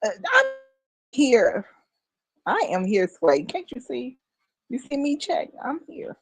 I'm here. I am here, Sway. Can't you see? You see me check? I'm here.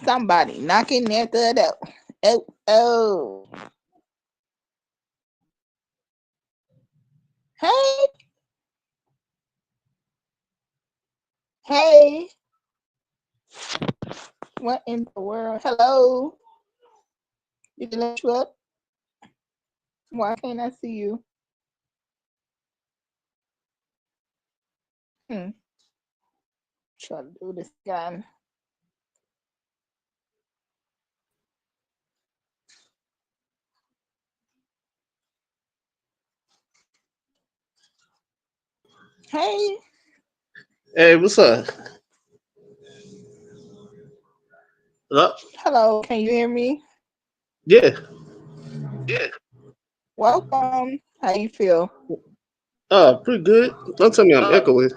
Somebody knocking at the door. Oh, oh. Hey, hey. What in the world? Hello. Did you let you up? Why can't I see you? Hmm. Try to do this again. Hey. Hey, what's up? Hello? Hello. Can you hear me? Yeah. Welcome. How you feel? Pretty good. Don't tell me I'm echoing.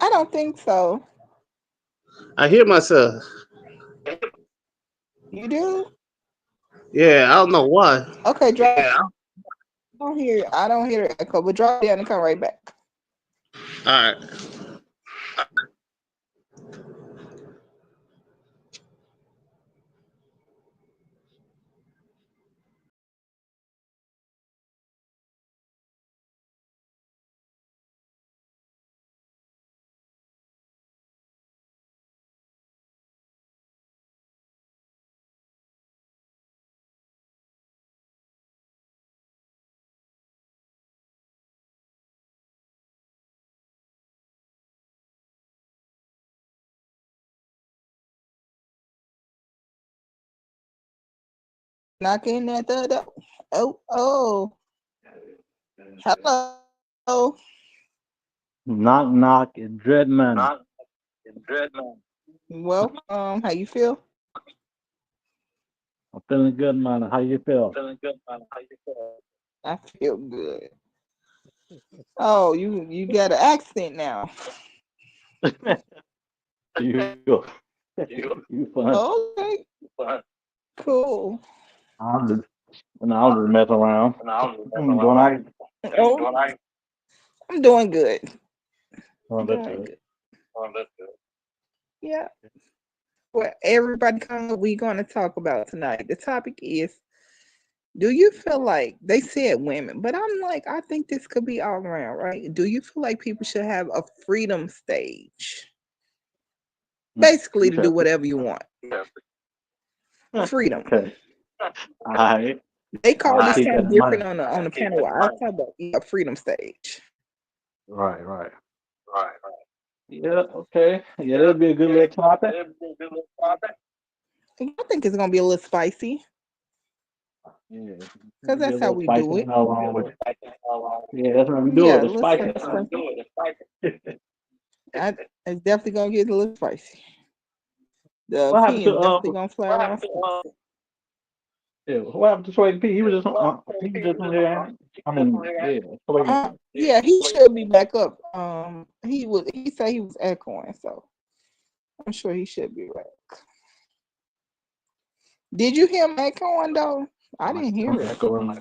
I don't think so. I hear myself. You do? Yeah, I don't know why. Okay, drop. I don't hear the echo, but drop down and come right back. All right. Knocking at the door. Oh, oh. Hello. Knock knock, Dreadman. Welcome. How you feel? I'm feeling good, man. How you feel? I feel good. Oh, you got an accent now. You, you fun. Okay, cool. I'm just, I'm just messing around. Doing I, Oh, I'm doing good. oh, that's Doing good. good. Yeah. Well, everybody come up, we going to talk about tonight. The topic is, do you feel like they said women, but I'm like, I think this could be all around, right? Do you feel like people should have a freedom stage? Basically, You to do said, whatever you want. Freedom. okay. All right. They I'll call this keep that something in different mind. on the panel. I talk about freedom stage. Right, right. Yeah, okay. Yeah, that'd be a good little topic. I think it's gonna be a little spicy Yeah, because be a that's how little we spicy do and it. all wrong with Yeah, that's what we do Yeah, it. The let's spicy. start spicy. It's definitely gonna get a little spicy. The What happened to opinion definitely gonna fly around. yeah, what happened to Sway P? He was just on there. I mean, yeah, Sway. Yeah, he should be back up. He said he was echoing, so I'm sure he should be back. Did you hear him echoing though? I Like didn't hear I'm it. echoing.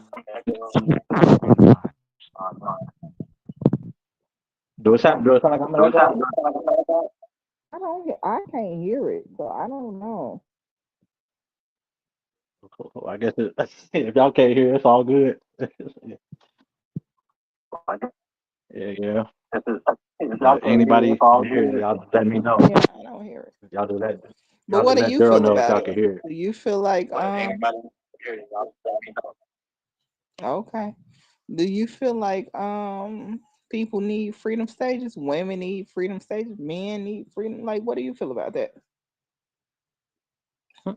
Do it sound like I'm echoing? I can't hear it, so I don't know. I guess if y'all can't hear, it's all good. Yeah, yeah. Anybody can hear it, y'all let me know. Yeah, I don't hear it. Y'all do that. But Y'all what do do that you girl feel know if about y'all it? can hear it. Do you feel like okay. Do you feel like people need freedom stages? Women need freedom stages, men need freedom. Like what do you feel about that? Yeah,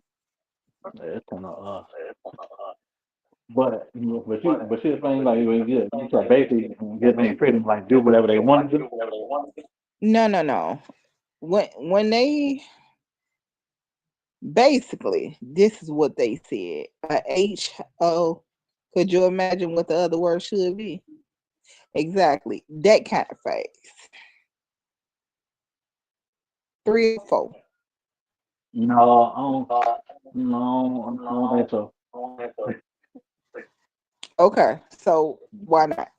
it's kind of but she was saying like you can basically get them freedom like do whatever they want to do. No, no, no. When they basically this is what they said. HO, could you imagine what the other word should be? Exactly. That kind of phase. 3 or 4. No, I don't think so. Okay. So why not?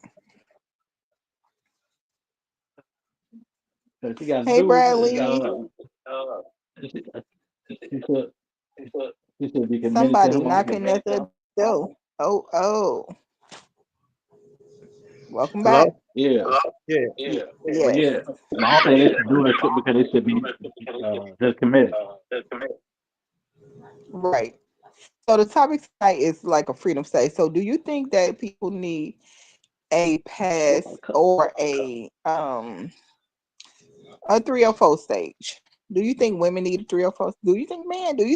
'Cause she got to Hey do Bradley. She should, she should be committed to Somebody him. knocking at the door. Oh. Welcome back. Hello? Yeah, Yeah. but Yes. yeah, and I don't think they should do it because they should be just committed. Right. So the topic tonight is like a freedom state. So do you think that people need a pass or a 304 stage? Do you think women need a 304? Do you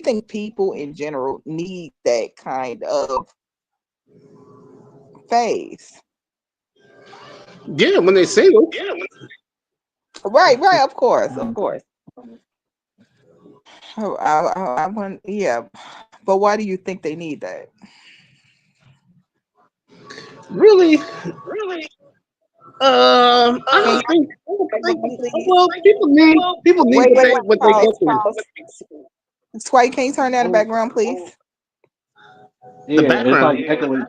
think people in general need that kind of phase? Yeah, when they single. Right, of course. Oh, I want, yeah. But why do you think they need that? Really? I Can don't think. you please? Well, people need what they go through. Pause. Sway, can you turn down the background, please? The Yeah, it's like background. echoing.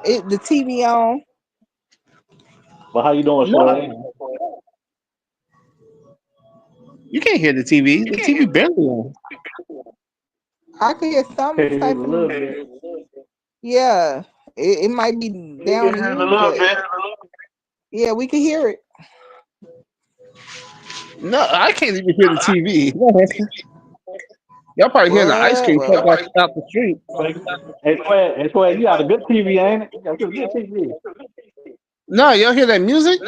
The TV on. But how you doing, Sway? No, you can't hear the TV. The TV barely on. I could hear some Can you hear type a of, little bit? yeah. It might be You down can to hear it a you, little but bit. yeah, we can hear it. No, I can't even hear the TV. Y'all probably hearing the ice What? cream truck Well, out the street. Hey, Sway, you got a good TV, ain't it? You got a good TV. No, y'all hear that music?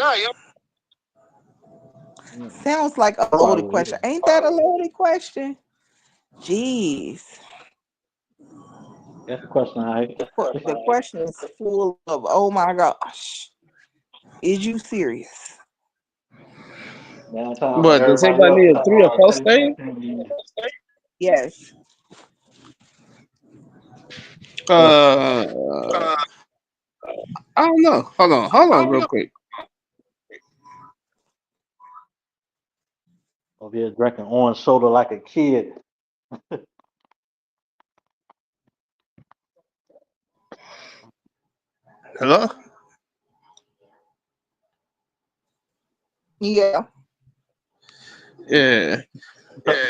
sounds like a Probably, loaded question. Ain't that a loaded question? Jeez. That's the question I The question is full of, oh my gosh. Is you serious? downtown. But does Everybody anybody else need a 304 stage? Yes. Uh, I don't know. Hold on, real quick. Over here drinking orange soda like a kid. Hello? Yeah. Yeah.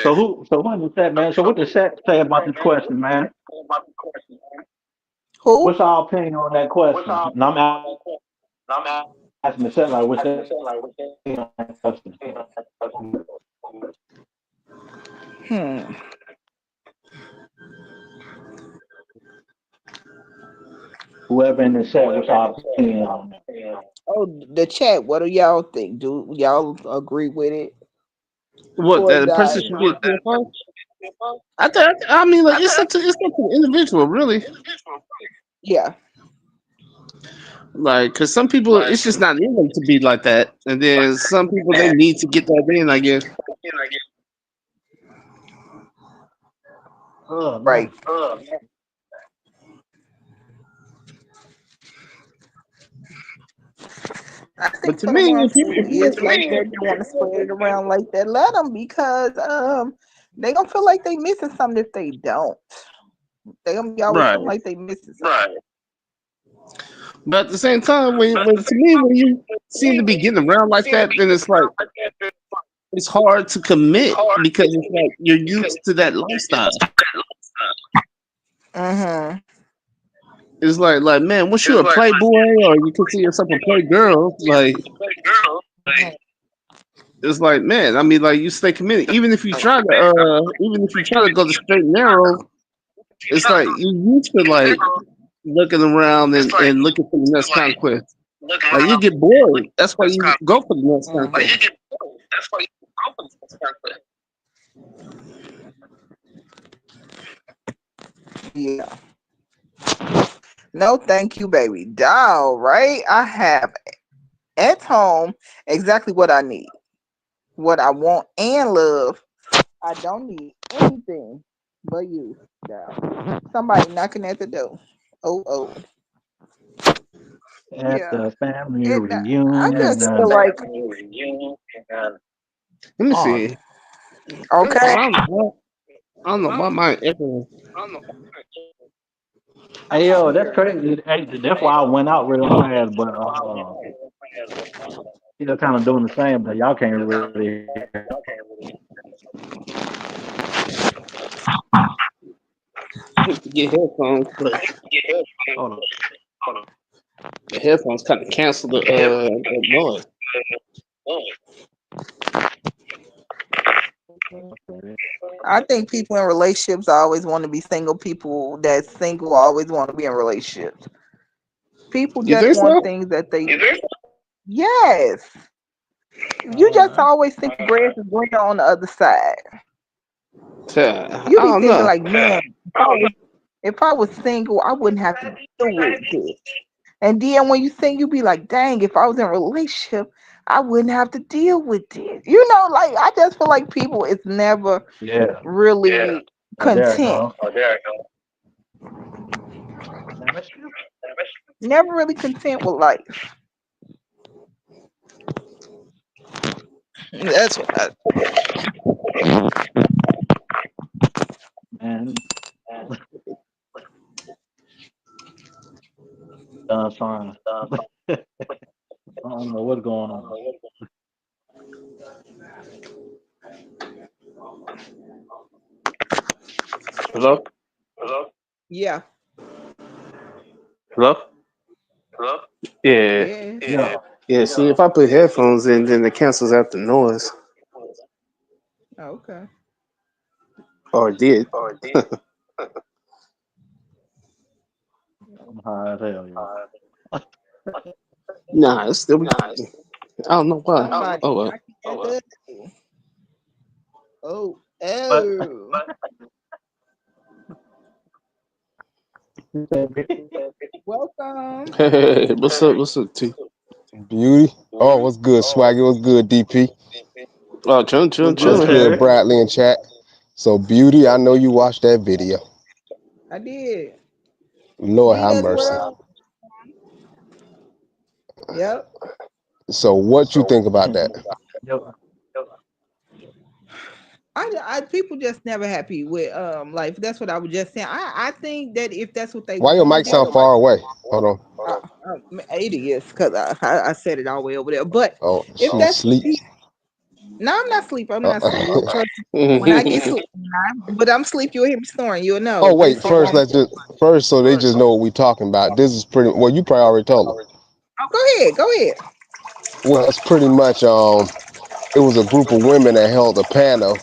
So who in the chat, man? So what the chat say about this question, man? Who? What's our opinion on that question? And I'm asking the chat like what's their opinion on that question? Whoever in the chat, what's our opinion on that? Oh, the chat. What do y'all think? Do y'all agree with it? What, Or that the person die? should get 305? I mean, like, it's up to the individual, really. Yeah. Like, because some people, it's just not in them to be like that. And then some people, they need to get that in, I guess. Oh, man. Right. I But think to for the me, ones if you, who is like that, you want to spread it around like that, let them, because they gonna feel like they missing something if they don't. They gonna be always right. feeling like they missing something. But at the same time, to me, when you seem to be getting around like that, then it's like, it's hard to commit because it's like you're used to that lifestyle. Mm-hmm. It's like, man, once you're a playboy or you consider yourself a playgirl, like, it's like, man, I mean, like, you stay committed. Even if you try to go the straight and narrow, it's like you used to like looking around and looking for the next conquest. Like, you get bored. That's why you go for the next conquest. Yeah. No, thank you, baby doll. Right? I have at home exactly what I need, what I want and love. I don't need anything but you, doll. Somebody knocking at the door. Oh. At Yeah. the family I reunion. just feel like, Let me see. okay. I don't know why my echo. Hey, yo, that's crazy. Hey, that's why I went out real fast, but still kind of doing the same, but y'all can't really hear. get headphones, but Hold on. the headphones kind of cancel the noise. Okay. I think people in relationships always want to be single. People that's single always want to be in relationships. People You just think want so? things that they. Yes. You All just right. always think the grass is greener on the other side. Yeah, You I be don't thinking know. like, man, if I was single, I wouldn't have to deal with this. And then when you think, you be like, dang, if I was in a relationship, I wouldn't have to deal with this. Like I just feel like people is never Yeah. really Oh, there it content. goes. Man, that's true. Never really content with life. That's what I, Man, done fine. I don't know what's going on. Hello, yeah. hello. Yeah, Yeah. Yeah. yeah. See, if I put headphones in, then it cancels out the noise, Okay. or it did. I'm high as hell, yo. Nah, it's still recording. I don't know why. Somebody Oh well. knocking at the Oh, But oh. Welcome. Hey, what's up? What's up, T? Beauty. Oh, what's good, Swaggy? What's good, DP? Oh, chillin', chillin', what's good, What's chillin'. good, Terry? Bradley in chat? So, Beauty, I know you watched that video. I did. Lord Did have as mercy. well. Yep. So, what you think about that? Yo, People just never happy with life. That's what I was just saying. I think that if that's what they Why your want to mic sound do, far away? Hold on. it is because I said it all the way over there. But Oh, if she that's sleep. no, I'm not sleep. I'm Uh, not sleep. When I get sleep, but I'm sleep. You'll hear me snoring. You'll know. oh, They wait. say, First, so they just know what we talking about. This is pretty. Well, you probably already told them. "Oh, go ahead, go ahead." Well, it's pretty much. It was a group of women that held a panel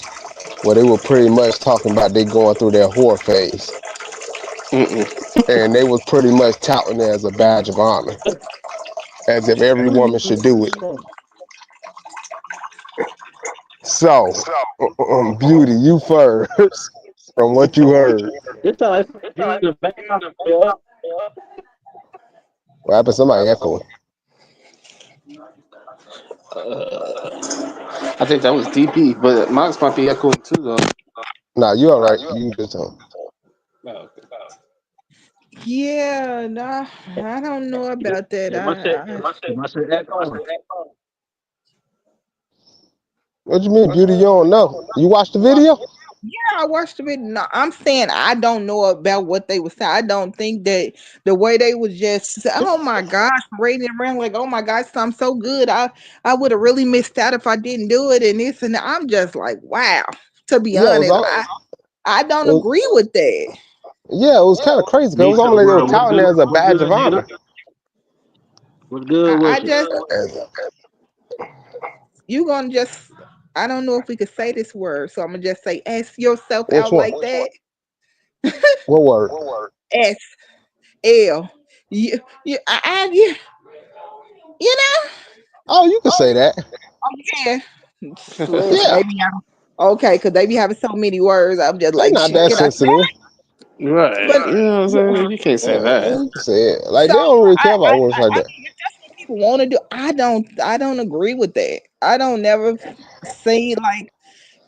where they were pretty much talking about they going through their whore phase, and they was pretty much touting it as a badge of honor, as if every woman should do it. So, Beauty, you first, from what you heard. this time you the back yo. What happened? Somebody echoing. I think that was DP, but Mox might be echoing too, though. Nah, you all right. You just Yeah, nah, I don't know about that. It must say it must say echo. What you mean, Beauty? You don't know? You watched the video? Yeah, I watched it. No, I'm saying I don't know about what they were saying. I don't think that the way they was just, oh my gosh, rating around like, oh my gosh, I'm so good. I would have really missed out if I didn't do it, and this and that. I'm just like, wow. To be Yeah, it was honest, all. I don't It was, agree with that. yeah, it was kind of crazy because it was Nisha almost like they were world, touting it as a what's badge of good, Nita? honor. What's good I with you? just As- you gonna just I don't know if we could say this word, so I'm gonna just say ask yourself Which out one? like that. What word? S L. You, you know. Oh, you can say that. Oh yeah. Look, Yeah, okay, because they be having so many words. I'm just they like, not shit, that can I say? sensitive. Right. But You know what I'm saying? You can't say Yeah, that. you can say it. Like so they don't really care about words like I that. mean, if that's what people want to do, I don't agree with that. I don't never say like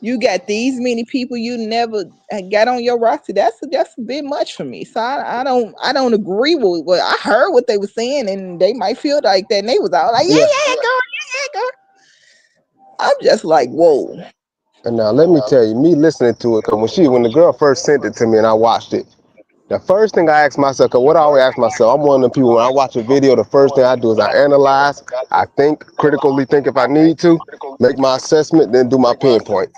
you got these many people you never got on your roster. That's a bit much for me. So I don't agree with what I heard what they were saying, and they might feel like that. And they was all like, yeah, Yeah. yeah, girl, yeah, yeah, girl. I'm just like, whoa. And now let me tell you, me listening to it, because when the girl first sent it to me and I watched it, the first thing I asked myself, because what I always ask myself, I'm one of the people when I watch a video, the first thing I do is I analyze, I think, critically think if I need to, make my assessment, then do my pinpoint.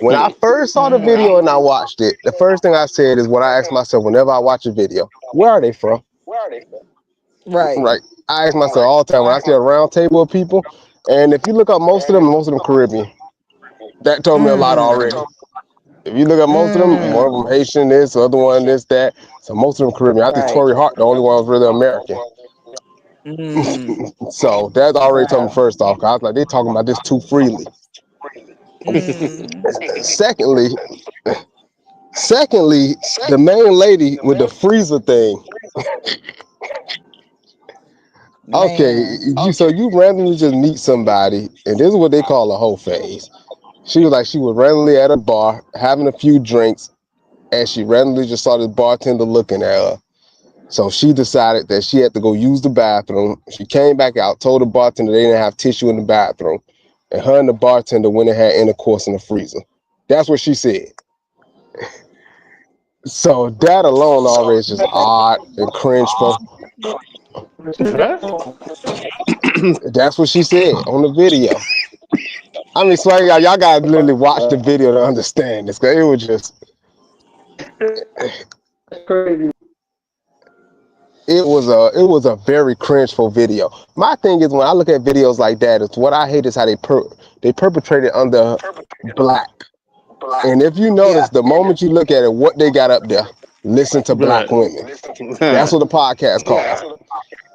When I first saw the video and I watched it, the first thing I said is what I ask myself whenever I watch a video: where are they from? Right. Right. I ask myself all the time when I see a round table of people, and if you look up most of them Caribbean. That told me a lot already. If you look at most of them, one of them Haitian, this, the other one, this, that. So most of them Caribbean. I think Right. Torrey Hart, the only one was really American. So that already told me first off. 'Cause I was like, they talking about this too freely. Secondly, the main lady with the freezer thing. Okay, so you randomly just meet somebody, and this is what they call a whole phase. She was like, she was randomly at a bar having a few drinks, and she randomly just saw this bartender looking at her. So she decided that she had to go use the bathroom. She came back out, told the bartender they didn't have tissue in the bathroom, and her and the bartender went and had intercourse in the freezer. That's what she said. So that alone already is just odd and cringeful. That's what she said on the video. I mean, so y'all gotta literally watch the video to understand this. 'Cause it was just, Crazy. it was a very cringeful video. My thing is when I look at videos like that, it's what I hate is how they perpetrate it under black. And if you notice, the moment you look at it, what they got up there, listen to black women. That's what the podcast called.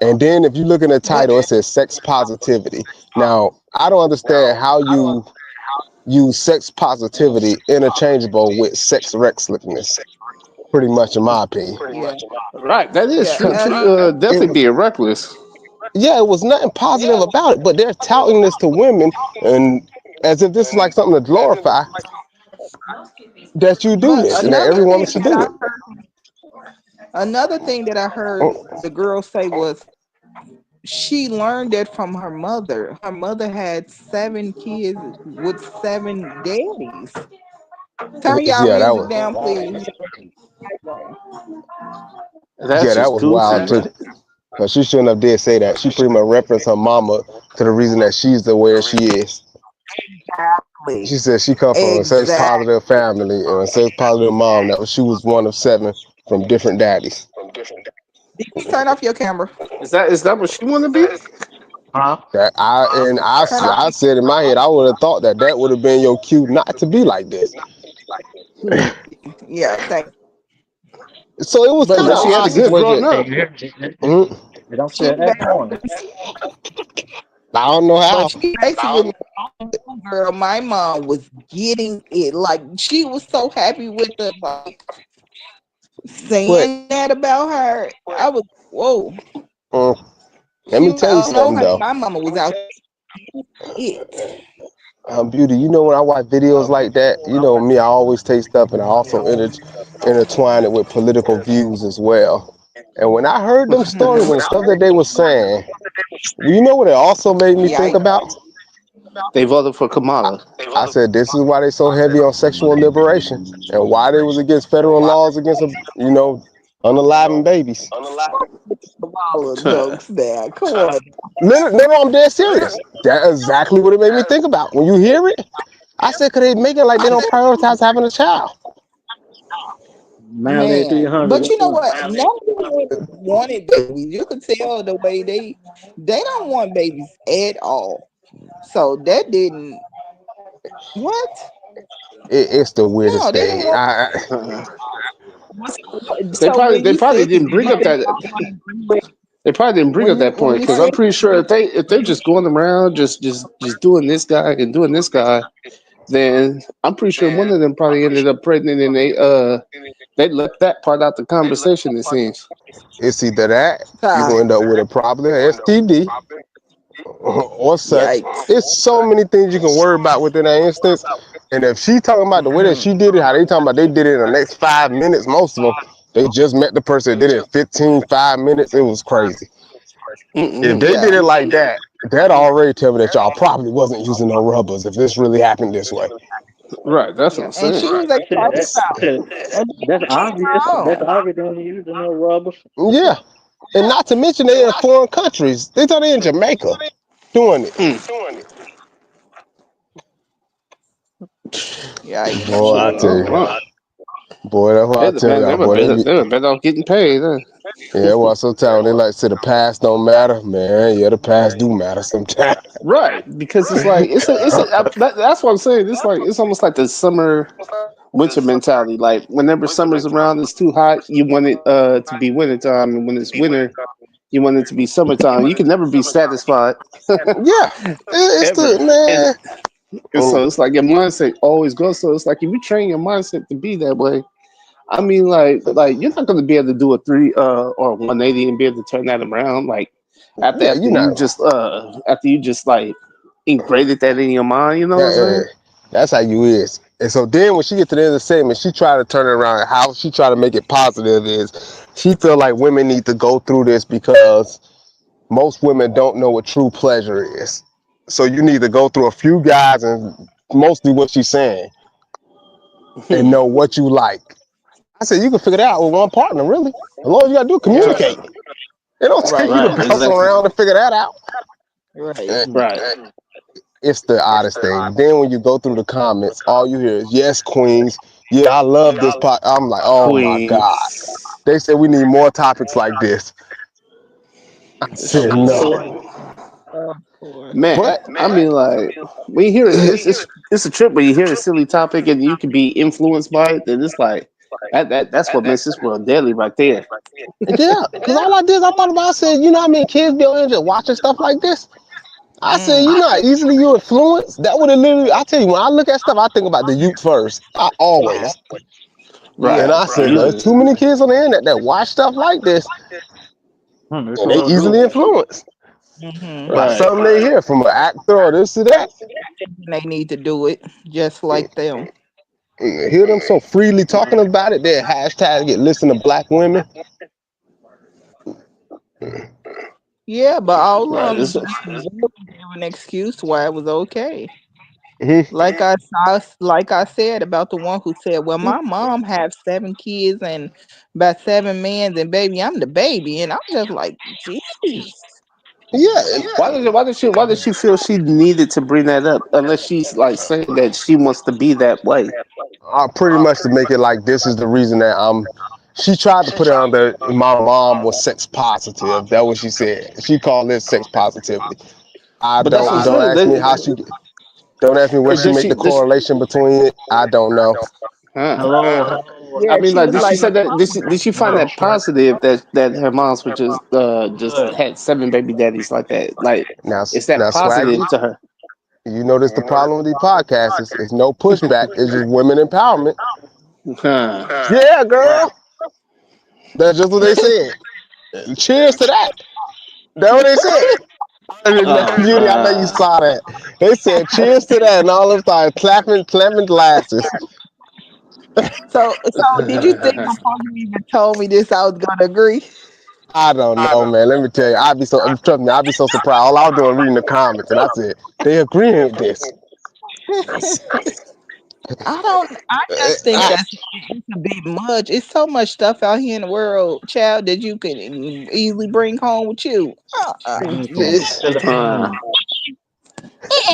And then if you look in the title, it says sex positivity. Now, I don't understand how you use sex positivity interchangeable with sex recklessness, pretty much in my opinion. Right, that is true. It Definitely was, being reckless. yeah, it was nothing positive about it, but they're touting this to women and as if this is like something to glorify that you do But this and that every woman should do it. another thing that I heard the girl say was she learned that from her mother. Her mother had 7 kids with 7 daddies. Turn y'all Yeah, that music was down, please. That's that just was goofy. wild too. But she shouldn't have did say that. She pretty much referenced her mama to the reason that she's the way she is. She said she come from a sex Exactly. positive family and a sex positive mom. She was one of 7 from different daddies. Turn off your camera. Is that what she want to be? Huh? That I said in my head, I would have thought that would have been your cue not to be like this. Yeah, thank So it was But kind of she an had odd the good growing situation. up. They don't say that morning. I don't know how. But she basically, girl, my mom was getting it. Like she was so happy with the But saying that about her. I was whoa. let me tell you I don't know something how though. my mama was out it. Beauty, you know when I watch videos like that, you know me, I always take stuff and I also intertwine it with political views as well. And when I heard them stories and the stuff that they were saying, you know what it also made me think Yikes. about? They voted for Kamala. I said this is why they so heavy on sexual liberation and why they was against federal laws against unaliving babies. All of jokes there. Come on. Literally, I'm dead serious. That's exactly what it made me think about. When you hear it, I said, could they make it like they don't prioritize having a child? Mandate Man, but 300. you know what? None of them wanted babies. You could tell the way they don't want babies at all. So that didn't what? It's the No, weirdest they didn't thing. want. They So probably when they you probably said didn't bring up that. They probably didn't bring up that point when you because I'm said pretty sure if they're just going around just doing this guy and doing this guy, then I'm pretty sure one of them probably ended up pregnant and they left that part out the conversation. It seems. It's either that you're ah, gonna end up with a problem, STD, or such. yikes. It's so many things you can worry about within that instance. And if she talking about the way that she did it, how they talking about they did it in the next 5 minutes, most of them, they just met the person that did it in 5 minutes. It was crazy. If they did Yeah. it like that, that already tell me that y'all probably wasn't using no rubbers if this really happened this way. Right. That's what Yeah. I'm And saying. she was Shit, excited shit, and that's obvious. That's oh, obvious. They don't use no rubbers. Yeah. And not to mention they in foreign countries. They thought they in Jamaica doing it. Yikes. Boy, I tell you, Oh, boy, that's what I tell man, y'all, boy. they were better off getting paid. Huh? Yeah, well, sometimes they like to say the past don't matter, man. Yeah, the past do matter sometimes. Right, because it's like that's what I'm saying. It's almost like the summer winter mentality. Like whenever summer's around, it's too hot. You want it to be wintertime, and when it's winter, you want it to be summertime. You can never be satisfied Yeah, it's ever, the man. and so it's like your mindset always goes. So it's like if you train your mindset to be that way, I mean, like you're not going to be able to do a three or 180 and be able to turn that around. Like after Yeah, after you you know. just like ingrained that in your mind. You know what I'm Yeah, saying? that's how you is. And so then when she get to the end of the segment, she try to turn it around. How she try to make it positive is she feel like women need to go through this because most women don't know what true pleasure is. So you need to go through a few guys and mostly what she's saying and know what you like. I said you can figure that out with one partner, really. As long as you gotta do Yeah. communicate. It don't take Right. you to Right. bounce Exactly. around to figure that out. Right. And Right. it's the oddest thing. Then when you go through the comments, all you hear is yes, queens. Yeah, I love this part. I'm like, oh my God. Queens. They said we need more topics like this. I said no. Oh, boy. Man, But I mean, like when you hear it, it's a trip when you hear a silly topic and you can be influenced by it. Then it's like that's what makes this world deadly right there. yeah, because all I did is I thought about I said, you know how many kids be on here just watching stuff like this? I said, Mm. you know how easily you influence? That would have literally, I tell you, when I look at stuff, I think about the youth first. I always. Yeah. And Right. I said, there's Usually. too many kids on the internet that watch stuff like this They and they sure easily do. influenced Mm-hmm. by Right. something they hear from an actor or this or that. They need to do it just like them. Hear them so freely talking about it, their hashtag get listen to black women. Yeah, but all Right. of them gave an excuse why it was okay. Mhm. Like I said about the one who said, "Well, my mom have 7 kids and about 7 men, and baby, I'm the baby," and I'm just like, "Jeez." Yeah, and Why did she feel she needed to bring that up unless she's like saying that she wants to be that way? pretty much to make it like this is the reason that I'm. She tried to put it on that my mom was sex positive. That what she said. She called it sex positivity. I But that's what I'm don't saying. ask me how she. Don't ask me where she Does make she? the Does she? correlation between it. I don't know. Huh. Hello. I Yeah, mean, she like, was did she like, say "My that? Did mom." she find that positive that her moms were just had 7 baby daddies like that? Like, Now, is that now, positive Swaggy, to her? you know this the problem with these podcasts is it's no pushback. It's just women empowerment. Huh. Yeah, girl. That's just what they said. Cheers to that. That's what they said. And Oh Beauty, I know you God. saw that. They said cheers to that, and all of them started clapping glasses. So did you think before you even told me this, I was gonna agree? I don't know, man. Let me tell you, trust me, I'd be so surprised. All I was doing reading the comments, and I said they agreeing with this. I just think I, that's it's a bit much. It's so much stuff out here in the world, child, that you can easily bring home with you. it's, Huh.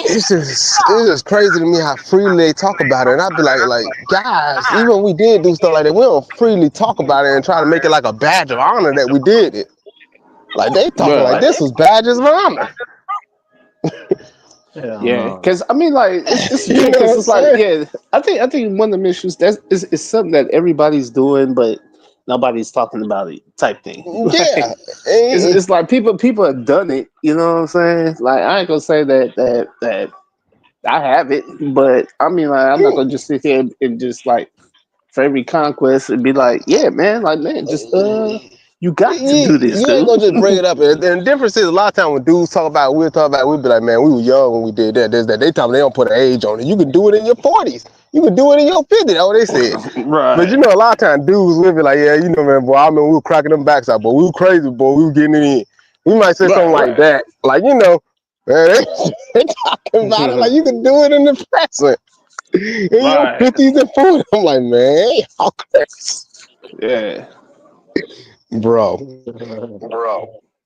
it's just crazy to me how freely they talk about it, and I'd be like, guys, even when we did do stuff like that, we don't freely talk about it and try to make it like a badge of honor that we did it. Like they talking like Right. this was badges of honor. Hell Yeah. no. Because I mean, like, it's a You trip. know what Because I'm it's like, saying? yeah, I think one of the issues is something that everybody's doing, but nobody's talking about it. Type thing. Yeah. Like, it's like people have done it. You know what I'm saying? Like, I ain't gonna say that I have it, but I mean, like, I'm not gonna just sit here and just like for every conquest and be like, yeah, man, like, man, just you got to do this, You ain't dude. gonna just bring it up. And the difference is a lot of times when dudes talk about it, we'll talk about it, we'll be like, man, we were young when we did that. There's that. They tell me they don't put an age on it. You can do it in your 40s. You can do it in your 50s. That's what they said. But you Right. know, a lot of times dudes will be like, yeah, you know, man, boy, I remember we were cracking them backs out, but we were crazy, boy. We were getting it in. We might say something Right. like that. Like, you know, man, they talking about it like you can do it in the present. In your Right. 50s and 40s. I'm like, man, y'all crazy. Yeah. Bro.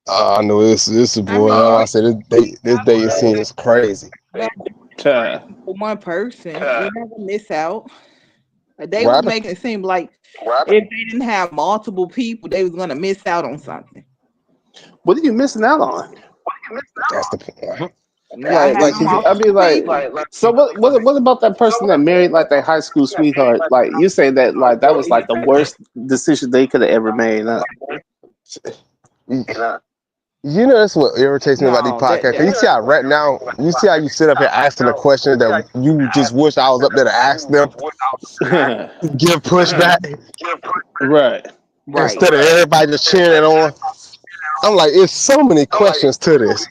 I know this is I boy. mean, I said this dating scene is crazy. Child. for one person. You're not gonna miss out. They What was happened? making it seem like if they didn't have multiple people, they was gonna miss out on something. What are you missing out on? That's the point. Now Like, having 'cause I mean, multiple like, people. so what about that person that married like their high school sweetheart? Like, you say that like that was like the worst decision they could have ever made. Huh? You know, that's what irritates me about these No, podcasts. 'Cause you see how right now, you see how you sit up here asking a question that you just wish I was up there to ask them, give pushback Right, right. instead of everybody just cheering it on. I'm like, it's so many questions to this.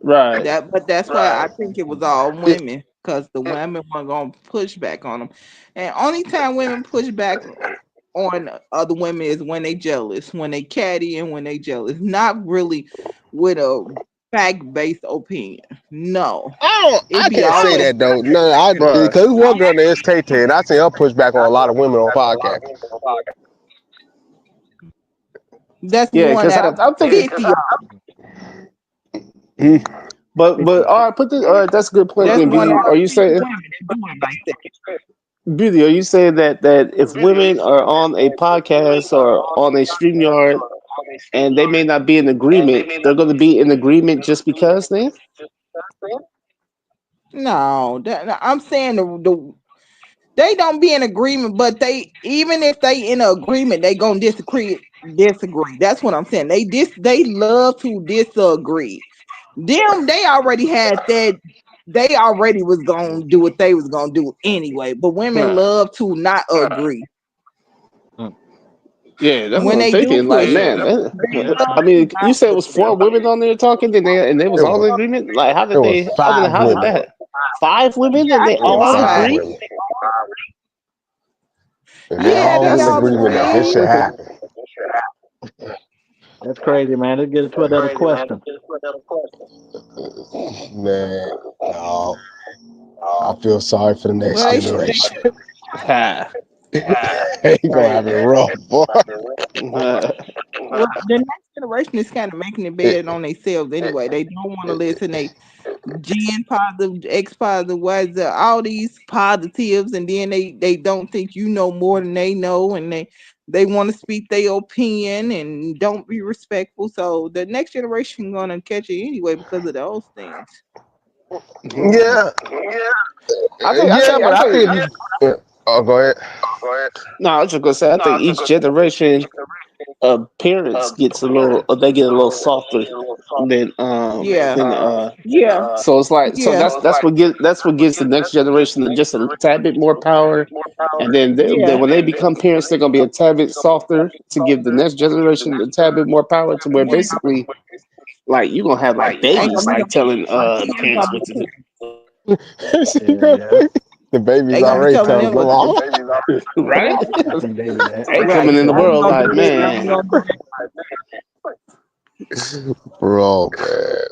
right. But that's why I think it was all It, women because the women weren't gonna push back on them. And only time women push back on other women is when they jealous, when they catty, and when they jealous. Not really with a fact-based opinion. No, I it be can't say always that though. No, Right. because one girl named Tay Tay, and I seen her push back on a lot of women on podcasts. that's Yeah, one because out of I'm thinking, 50. but all right, put this. All right, that's a good point. That's Then, one Beauty, out are of you 50 saying women that do it like that. Beauty? Are you saying that if women are on a podcast or on a StreamYard and they may not be in agreement, they're going to be in agreement just because then? No, I'm saying they don't be in agreement, but they even if they in agreement, they gonna disagree. Disagree. That's what I'm saying. They love to disagree. They already had that. They already was gonna do what they was gonna do anyway. But women Right. love to not agree Yeah, that's what when I'm they do thinking. Like, push man, back. They love I to mean, you not said it was agree. 4 women on there talking, and they was It all was in agreement. Like, how it did was they? I mean, 5 how did women. that? 5 women, Yeah, and I they think Yeah, it was all 5 five. agree. women, and they Yeah, Man, all they in all agreement that this agreed. should happen. That's crazy, man. Let's get into another question. Man, no, I feel sorry for the next Well, they should. generation. Ha. They gonna have it rough, boy. Well, the next generation is kind of making it It, bad on themselves anyway. They don't want to listen. They Gen positive, X positive, Y, Z, all these positives, and then they don't think you know more than they know, and they want to speak their opinion and don't be respectful. So the next generation gonna catch it anyway because of those things. yeah, I but I think. think if you, oh, go ahead. No, I was just gonna say. I think each generation, parents gets a little, they get a little softer than Yeah, than yeah, So it's like, so yeah, that's what gives the next generation just a tad bit more power, and then yeah. when they become parents, they're gonna be a tad bit softer to give the next generation a tad bit more power to where Yeah. basically, like, you're gonna have like Ain't babies gonna like telling our the kids parents gonna what to do. Yeah. The baby's they gonna be already telling telling them them what to do. all. Right? I think they do that. They Right. coming in the I ain't world gonna like, do this. I ain't man. gonna do Bro, man,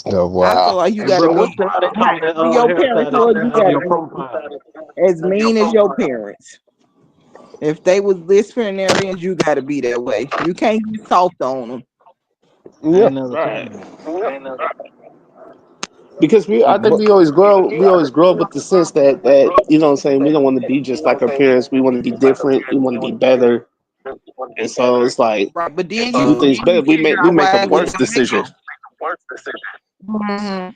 no, I feel wow. like you Hey, gotta bro, be what color they call that your parents hairstyle was. that You you have on gotta your be profile? as mean as your parents. If they was disciplinarians, you gotta be that way. You can't be soft on them. I Yeah, ain't never Right. seen that. Because I think but we always grow up with the sense that you know what I'm saying, we don't want to be just like our parents, we want to be different, we want to be better. And so it's like Right. But then to do things better, you figure we out make a why we worse don't make decision. them. Mm-hmm.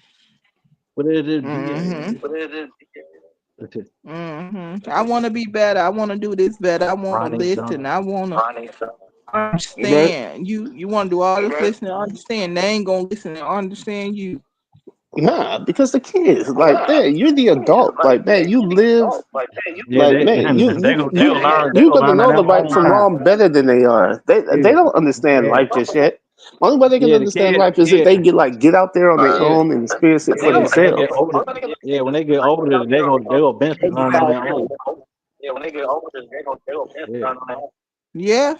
What is it? Mm-hmm. BA? Mm-hmm. I wanna be better. I wanna do this better. I wanna Ronnie listen. Dunn. I wanna Right? understand. You wanna do all this listening, understand. They ain't gonna listen and understand you. Nah, because the kids, like, man, you're the adult. Like, man, you live Yeah, like, man, they gonna learn. They you're gonna gonna learn in know their the right own from time. wrong better than they are. They Yeah, don't understand yeah, life just yet. Only way they can yeah. The understand kid, life is if yeah, they get out there on their yeah, own and experience it for yeah. When they get themselves. older, yeah, when they get older, they gonna eventually learn on their Exactly. own. Yeah, Yeah.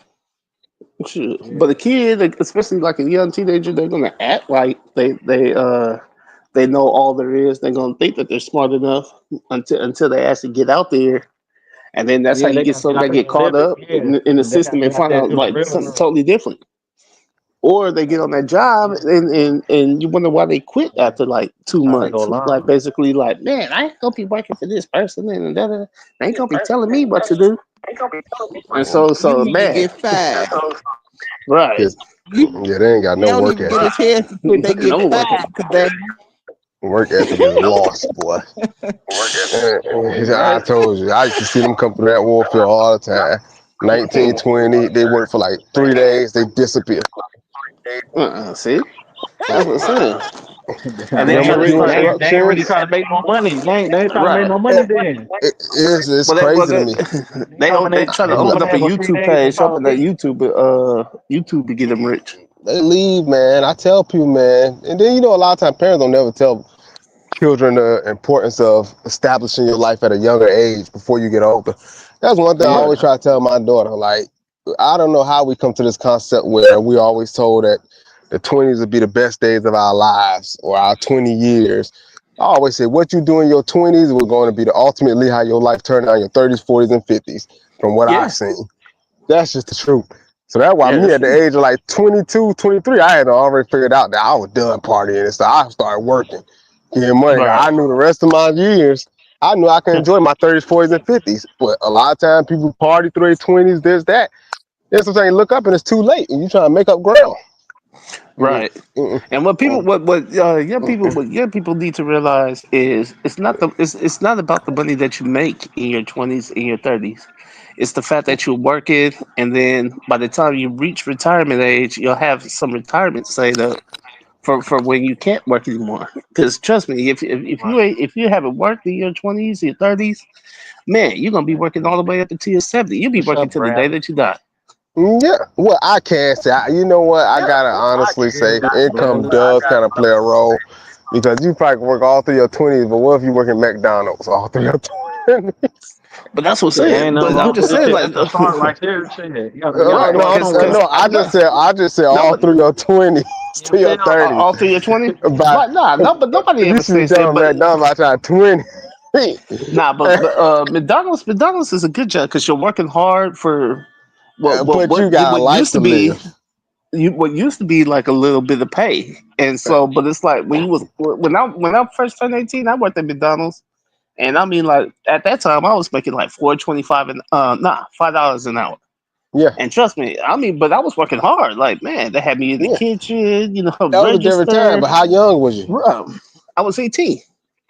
Shoot. yeah. But a kid, like, especially like a young teenager, they're gonna act like they know all there is. They're gonna think that they're smart enough until they actually get out there, and then that's how Yeah, you they get gotta get some out that there get and live caught it. up Yeah, in the and they system gotta and get out find there out to the like real something world. totally different. Or they get on that job and you wonder why they quit after like 2 Trying to go months. Like along. basically like, man, I ain't gonna be working for this person and da. They ain't gonna be telling me what to do. And You so need to man, get fired. right. You Yeah, they ain't got they no don't work even get a ethic. chance to quit. They get No working. fired because they Work ethic is lost, boy. I right. told you, I used to see them come through that warfare all the time. 1920, they work for like 3 days, they disappear. See? That's what I'm saying. And They then ain't Government but really do trying. They ain't really instructions. trying to make no money. They ain't trying to make right. no money. Then It's Well, crazy to me. they coming they in. try to They open coming up a in for 3 YouTube days and page, call open that it. YouTube to get them rich. They leave, man. I tell people, man. And then, a lot of times parents don't never tell children the importance of establishing your life at a younger age before you get older. That's one thing I Right. always try to tell my daughter. Like, I don't know how we come to this concept where we always told that the 20s would be the best days of our lives or our 20 years. I always say what you do in your 20s was going to be the ultimately how your life turned out in your 30s, 40s, and 50s, from what I've Yeah. seen. That's just the truth. So that's why Yeah, me that's at the true. age of like 22, 23, I had already figured out that I was done partying and so I started working, getting money. Right. I knew the rest of my years, I knew I could enjoy my 30s, 40s, and 50s. But a lot of times people party through their 20s, this, that. Then sometimes you look up and it's too late and you trying to make up ground. Right. Mm-mm. And what young people need to realize is it's not about the money that you make in your 20s and your 30s. It's the fact that you're working, and then by the time you reach retirement age, you'll have some retirement saved up for when you can't work anymore. Because trust me, if you haven't worked in your 20s, your 30s, man, you're gonna be working all the way up until you're 70. You'll be What's working up, till the day Brad? that you die. Yeah, well, I can say, you know what? I gotta honestly say, income does kind of play a role because you probably can work all through your 20s, but what if you work at McDonald's all through your 20s? But that's what I'm Shit, ain't saying. nothing But I'm wrong just with it. saying, Shit, like, that's a start right there. Shit, you gotta right? start Because somewhere. No, I no, just said no, all but through your 20s You to your feel me? 30s. all through your 20. But Right? Nah, no, but nobody you ever should be says that. telling But McDonald's about your 20. nah, but McDonald's is a good job because you're working hard for But you got a what life used to to be live. what used to be like a little bit of pay, and so but it's like when I first turned 18, I worked at McDonald's, and I mean like at that time I was making like $4.25 and $5 an hour. Yeah, And trust me, I mean, but I was working hard. Like, man, they had me in the yeah. kitchen, That was a different time, register. but how young was you? Bro, I was 18.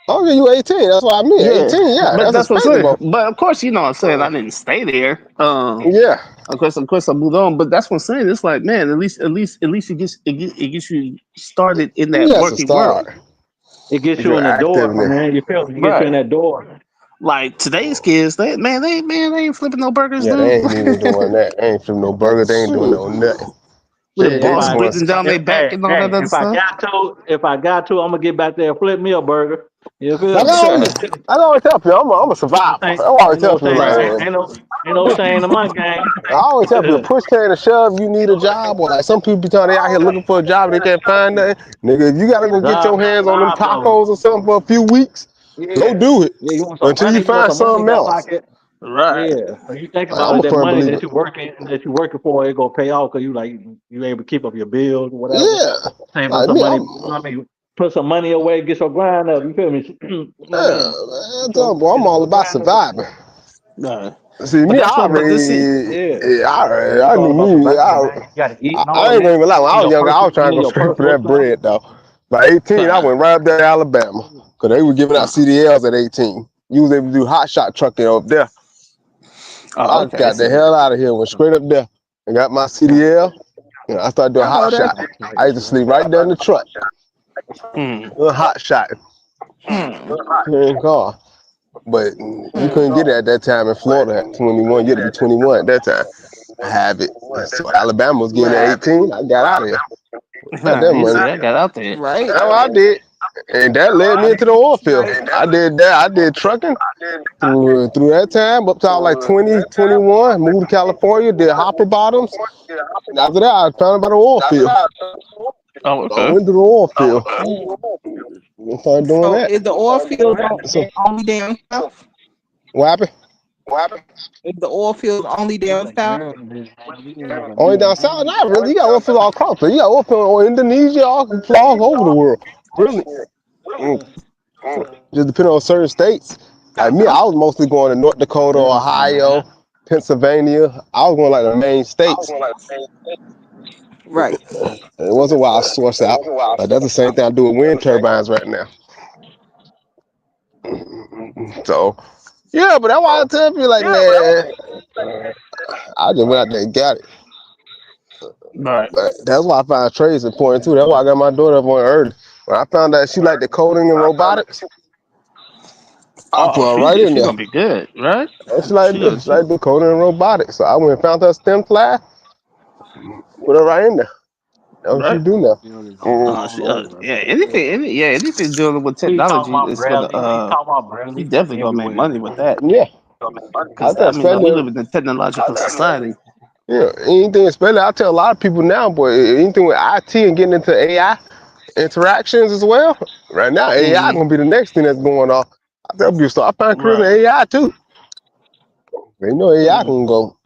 Oh, yeah, you 18. That's what I mean. Yeah, 18, yeah, but that's that's what I'm saying. respectable. But of course, you know what I'm saying. I didn't stay there. Yeah, Of course, I moved on. But that's what I'm saying. It's like, man, at least it gets you started in that that's a working world, start. It gets If you you're in the door, active in my there. man. You feel me? It gets you in right? that door. Like today's kids, they ain't flipping no burgers, Yeah, they dude. ain't even doing that. They ain't flipping no burger. They ain't doing Shoot, no nothing. with the Shit, They if boss I, going, breathing down their back and all that other if I stuff. got to, I'm gonna get back there and flip me a burger. You feel like me? I always tell people, I'm a Ain't no survivor. I shame, always ain't tell no people, shame, Right. ain't no shame in my game. I always tell people, push came to shove, you need a job, or like some people be telling they out here looking for a job, they can't find nothing. Nigga, if you gotta go get your Job hands on them though. tacos or something for a few weeks, go Yeah, do it yeah. You want some until you money? You want find some money in something your else. pocket? Right. Yeah. So you think Like, about I'm it, a that firm money believer. that you working for, it gonna pay off because you able to keep up your bills or whatever. Yeah, Save up like some me, money. I'm, You know what I mean, put some money away, get your grind up. You feel me? You know what I yeah, mean? man, I tell them, boy, I'm all Your about grind up. surviving. Right. See, But me, that's I what. But this is. already, Yeah. yeah, Yeah, I it's all knew about me. surviving, man. You got to eat and I all ain't gonna that. even lie. When I And was your younger, I was personal, trying to go straight for personal that stuff. bread, though. By 18, I Uh, went right up there to Alabama because they were giving out CDLs at 18. You was able to do hot shot trucking up there. oh, I okay. got the So hell out of here, went straight up there and got my CDL. And I started doing I know hot that's shot. I used to sleep right there in the truck, hmm, doing hot shot hmm. in the car. But you hmm. couldn't get it at that time in Florida at 21. You had to be 21 at that time. I have it. So Alabama was getting at Right. 18. I got out of here. Got that He money. said I got out there. Right. That's what I did. And that led me into the oil field. Right. I did that. I did trucking through that time up to I was like 20, 21. Moved to California, did hopper bottoms. And after that, I found about the oil field. Oh, So I okay. went to the oil field and started doing So that. is the oil field So only down south? what happened? Is the oil fields only down south? Only down south, not really. You got oil field all across. You got oil field in Indonesia, all over the world. Really. Just depending on certain states. Like me, I was mostly going to North Dakota, Ohio, Pennsylvania. I was going like the main states. Right. It wasn't why I sourced out. Like that's the same thing I do with wind turbines right now. So, yeah, but that's why I tell people, like, man, I just went out there and got it. Right. But that's why I find trades important too. That's why I got my daughter up on early. When I found out she liked the coding and robotics, I put her right in She's there. gonna be good, right? She like the coding and robotics. So I went and found her STEM class, put her right in there. That's what she Right. do now. Anything dealing with technology is gonna you definitely gonna make money with that. Yeah. Because I mean, like, we live in a technological society. Yeah, anything, especially I tell a lot of people now, boy, anything with IT and getting into AI interactions as well. Right now, AI gonna be the next thing that's going on. I tell people, start finding careers in AI too. They know AI can go.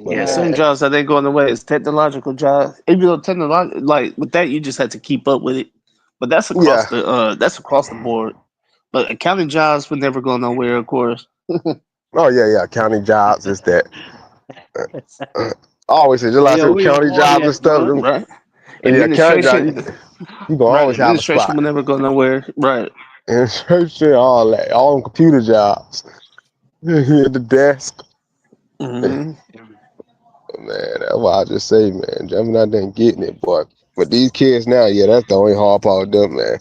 Yeah, some jobs that ain't going away is technological jobs. Even though technological, like with that, you just have to keep up with it. But that's across the board. But accounting jobs would never go nowhere, of course. Oh yeah, county jobs is that. I always say just like I said, county jobs and stuff. Right. Yeah, county jobs, you gonna always have a Administration spot. will never go nowhere. Right. Administration, all that, all them computer jobs. At the desk. Mm-hmm. Man, that's why I just say, man, jumping out there and getting it, boy. But these kids now, yeah, that's the only hard part with them, man.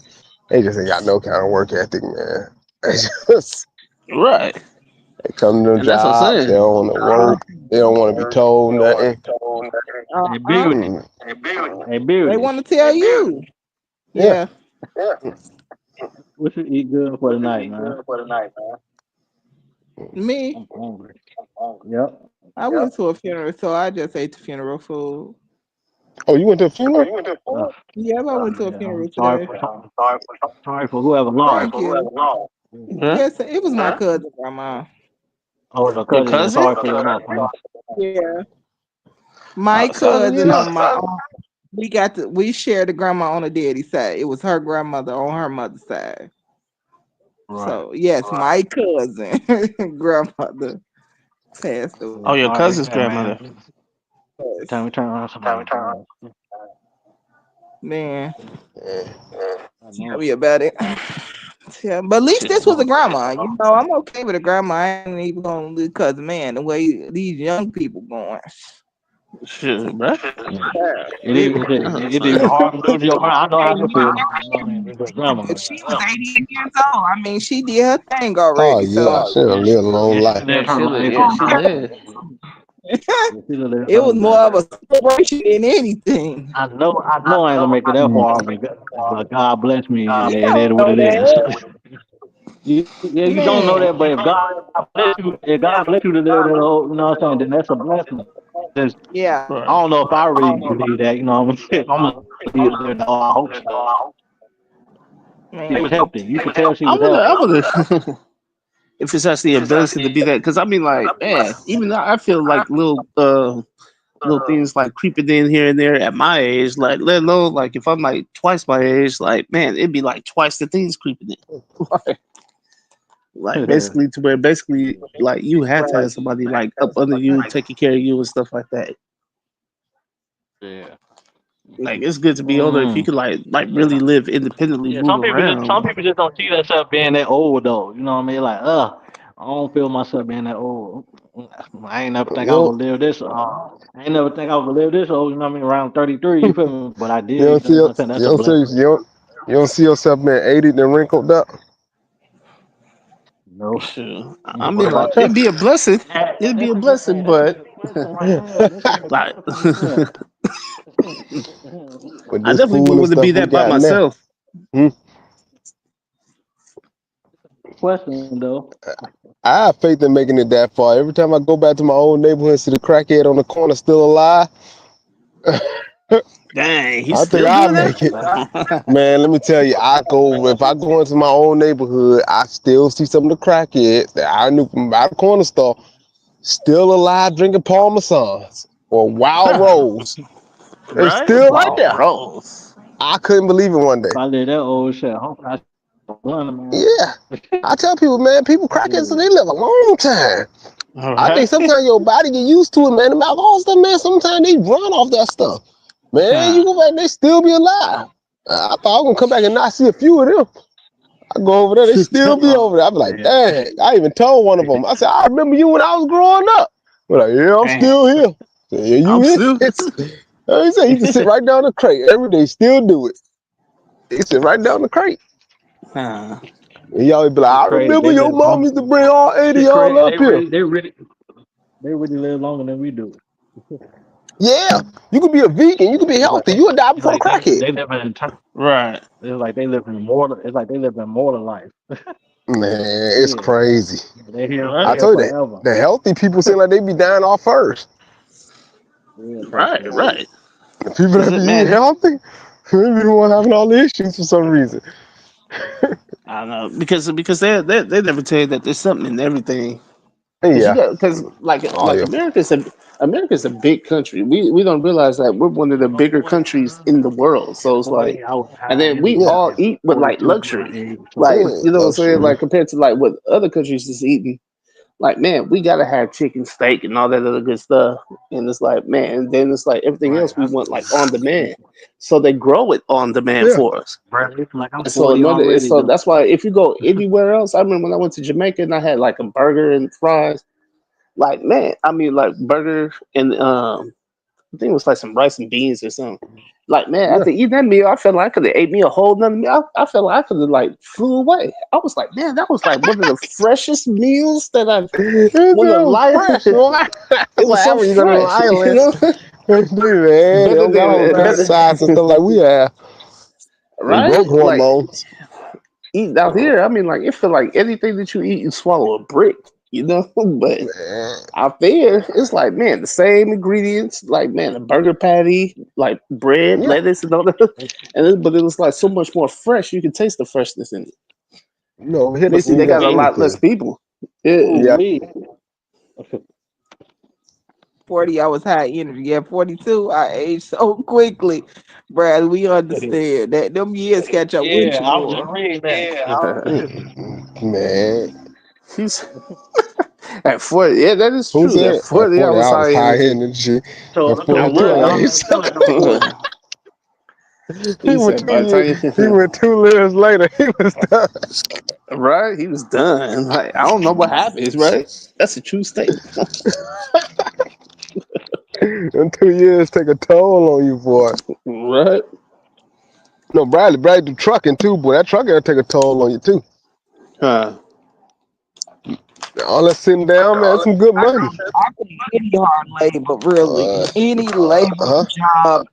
They just ain't got no kind of work ethic, man. They just Right. they come to them And that's what I'm jobs, they saying. don't want to work, they don't want to be told nothing. They want to tell you. Yeah. What you eat good for the night, man? Me, I'm hungry. Yep. I went to a funeral, so I just ate the funeral food. Oh, you went to a funeral? Yeah, I went to a funeral Sorry today. for whoever lost. Thank you. Yes, it was my cousin grandma. Oh, the Your cousin. cousin? Sorry for your loss, man. Yeah, my cousin on my. We shared the grandma on the daddy side. It was her grandmother on her mother's side. Right. So yes, my cousin grandmother passed away. Oh, your cousin's grandmother. Time we turn around somebody. Man, tell me about it. Yeah, but at least this was a grandma. You know, I'm okay with a grandma. I ain't even gonna because man, the way these young people going. Shit, bro. It is hard to lose your mind. I know how to feel. Grandma. She was 88 years old. I mean, she did her thing already. Oh yeah, she done lived a long life. She did. It was more of a celebration than anything. I know I ain't gonna make it that far, but God bless me, and that's what it is. You don't know that, but if God bless you to live that old, you know what I'm saying, then that's a blessing. Yeah. I don't know if I really believe that, you know. I'm gonna believe that. I hope so. She was healthy. You could tell she was healthy. I wonder if it's actually a blessing to be that, because I mean, like, man, even though I feel like little things like creeping in here and there at my age, like, let alone like if I'm like twice my age, like, man, it'd be like twice the things creeping in. Like basically to where like you had to have somebody like up under you, taking care of you and stuff like that. Yeah. Like it's good to be older if you could like really live independently. Yeah, some people just don't see themselves being that old though. You know what I mean? Like, I don't feel myself being that old. I ain't never think I was gonna live this. I ain't never think I was gonna live this old. You know what I mean? Around 33. You feel me? But I did. You don't see yourself being 80 and wrinkled up. No. Sure. I mean, like, it'd be a blessing. It'd be a blessing, but like, I definitely wouldn't want to be that by myself. Question though. I have faith in making it that far. Every time I go back to my old neighborhood and see the crackhead on the corner still alive, Dang, he's I think still I'll doing make it. that? Man, let me tell you, if I go into my own neighborhood, I still see some of the crackheads that I knew from by the corner store still alive drinking Parmesans or Wild Rose. They Right? still right Wow, there. Rose. I couldn't believe it one day. If I live that old shit, I one man. Yeah. I tell people, man, people crackheads, so they live a long time. All I think right. sometimes your body get used to it, man. The alcohol stuff, man, sometimes they run off that stuff. Man, you go back, they still be alive. I thought I was gonna come back and not see a few of them. I go over there, they still be over there. I be like, dang. I even told one of them. I said, I remember you when I was growing up. We're like, yeah, I'm Man, still here. I said, yeah, you I'm here? still. He said, he just sit right down the crate every day, still do it. He sit right down the crate. Huh. And he always be like, It's I crazy. remember They your live mom used long. to bring all 80 It's y'all crazy. up here. They really live longer than we do. Yeah, you could be a vegan, you could be It's like healthy, you would die it's before the like crackhead. they live in Right. it's like they live in immortal. It's like they live in immortal life. Man, it's Yeah, crazy. they here I Right. here told you that forever. the healthy people seem like they be dying off first. Yeah, type Right. shit. Right. The people Cause that be it, eating man, healthy, they be the one having all the issues for some reason. I don't know because they never tell you that there's something in everything. Cause you Yeah, got because oh like yeah. America's a big country. We don't realize that we're one of the bigger countries in the world. So it's like, I was and high then we Yeah, all energy. eat with like 42 my luxury. age. So Like yeah, you know what I'm saying? luxury. Like compared to like what other countries is eating. Like man, we gotta have chicken, steak, and all that other good stuff. And it's like man, and then it's like everything right. else we want like on demand. So they grow it on demand Yeah, for us. Bradley, like I'm And so 40 already so though. that's why if you go anywhere else, I remember when I went to Jamaica and I had like a burger and fries. Like man, I mean like burger and I think it was like some rice and beans or something. Like man, yeah. after eating that meal, I felt like I could have ate me a whole nother meal. I felt like I could have like flew away. I was like, man, that was like one of the freshest meals that I've It one of the was life. fresh. Boy. It That's what was so happens when you go to the fresh, you islands. know. Dude, man, they better don't got all the than pesticides and stuff like we have. And right? growth Like hormones. eating out here, I mean, like it feel like anything that you eat, you swallow a brick, you know. But Man, out there, it's like man, the same ingredients, like man, a burger patty, like bread, yeah. lettuce, and all that. But it was like so much more fresh. You can taste the freshness in it. You know, over here, And they the see food they got got a lot less anything. people. Yeah, Ooh Yeah. wee. 40, I was high energy. At 42, I aged so quickly. Brad, we understand that them years catch up with Yeah, you, I was boy. just reading that. Man, he's at 40. Yeah, that is who true. At said at 40, I 40 was I was high high energy. energy? So At look at I the 42, word. I I'm ate was. just telling them 40. he He went said by the he time went 2 years later. He was done. right, he was done. Like I don't know what happens. Right, that's a true statement. Them 2 years take a toll on you, boy. Right. No, Bradley do trucking too, boy. That trucking will take a toll on you too. Huh. All that sitting down, man, that's some good money. I could do any hard labor, really. Uh, huh? Job,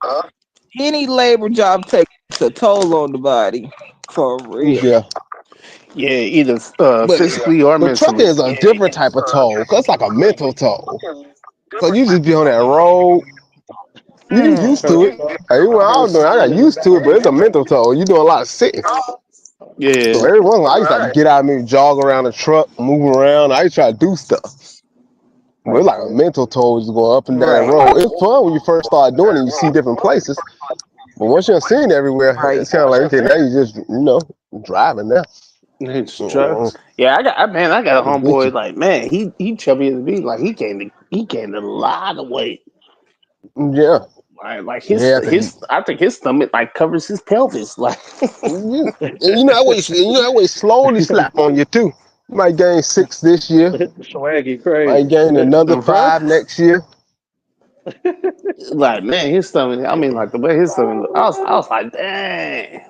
any labor job takes a toll on the body, for real. Yeah. Yeah, either But physically or but trucking mentally. is a different type of toll. Cause it's like a mental toll. So you just be on that road. You get Man, used to it. Hey, what I was doing, I got used to it, but it's a mental toll. You doing a lot of sitting. So Yeah. every once in a while, I used to like get out and maybe jog around the truck, move around. I used to try to do stuff. But it's like a mental toll just going up and down the right, road. It's fun when you first start doing it and you see different places. But once you're seeing everywhere, right. it's kind of like, okay, now you just, driving now. It's true. Uh, Yeah, I got a it'll get homeboy you. like man, he chubby as me. Like he gained a lot of weight. Yeah. Like Yeah, 'cause you, I think his stomach like covers his pelvis. Like yeah. And that way slowly slap on you too. You might gain 6 this year. Swaggy Might crazy. gain another right? 5 next year. Like man, his stomach. I mean, like the way his stomach. I was like, dang.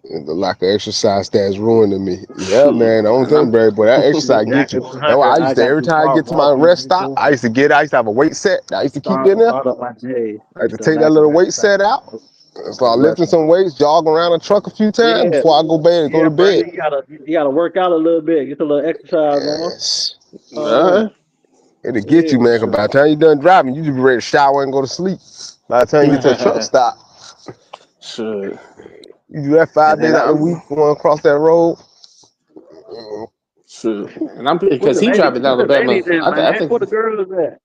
And the lack of exercise that's ruining me. Yeah, Shoot, man. The only and thing, I'm Barry, boy, that exercise get you. Exactly That's why 100. I I used to, got every to time I start get to my walking. rest stop, I used to have a weight set. I used to keep in there. Start up my day. I used to The take that lack of little weight exercise. set out. Start lifting Working. some weights, jog around the truck a few times Yeah, before I go yeah, to bro. bed. You gotta work out a little bit. Get a little exercise on. Yes. Uh, uh, It'll get yeah, you, man. 'Cause by the time you're done driving, you just be ready to shower and go to sleep. By the time you get to the truck stop, Shit. you do that 5 And then days out the week going across that road. Shit. And I'm Where because the he ladies, driving to where the Alabama. ladies at, I man? think Where the girls at?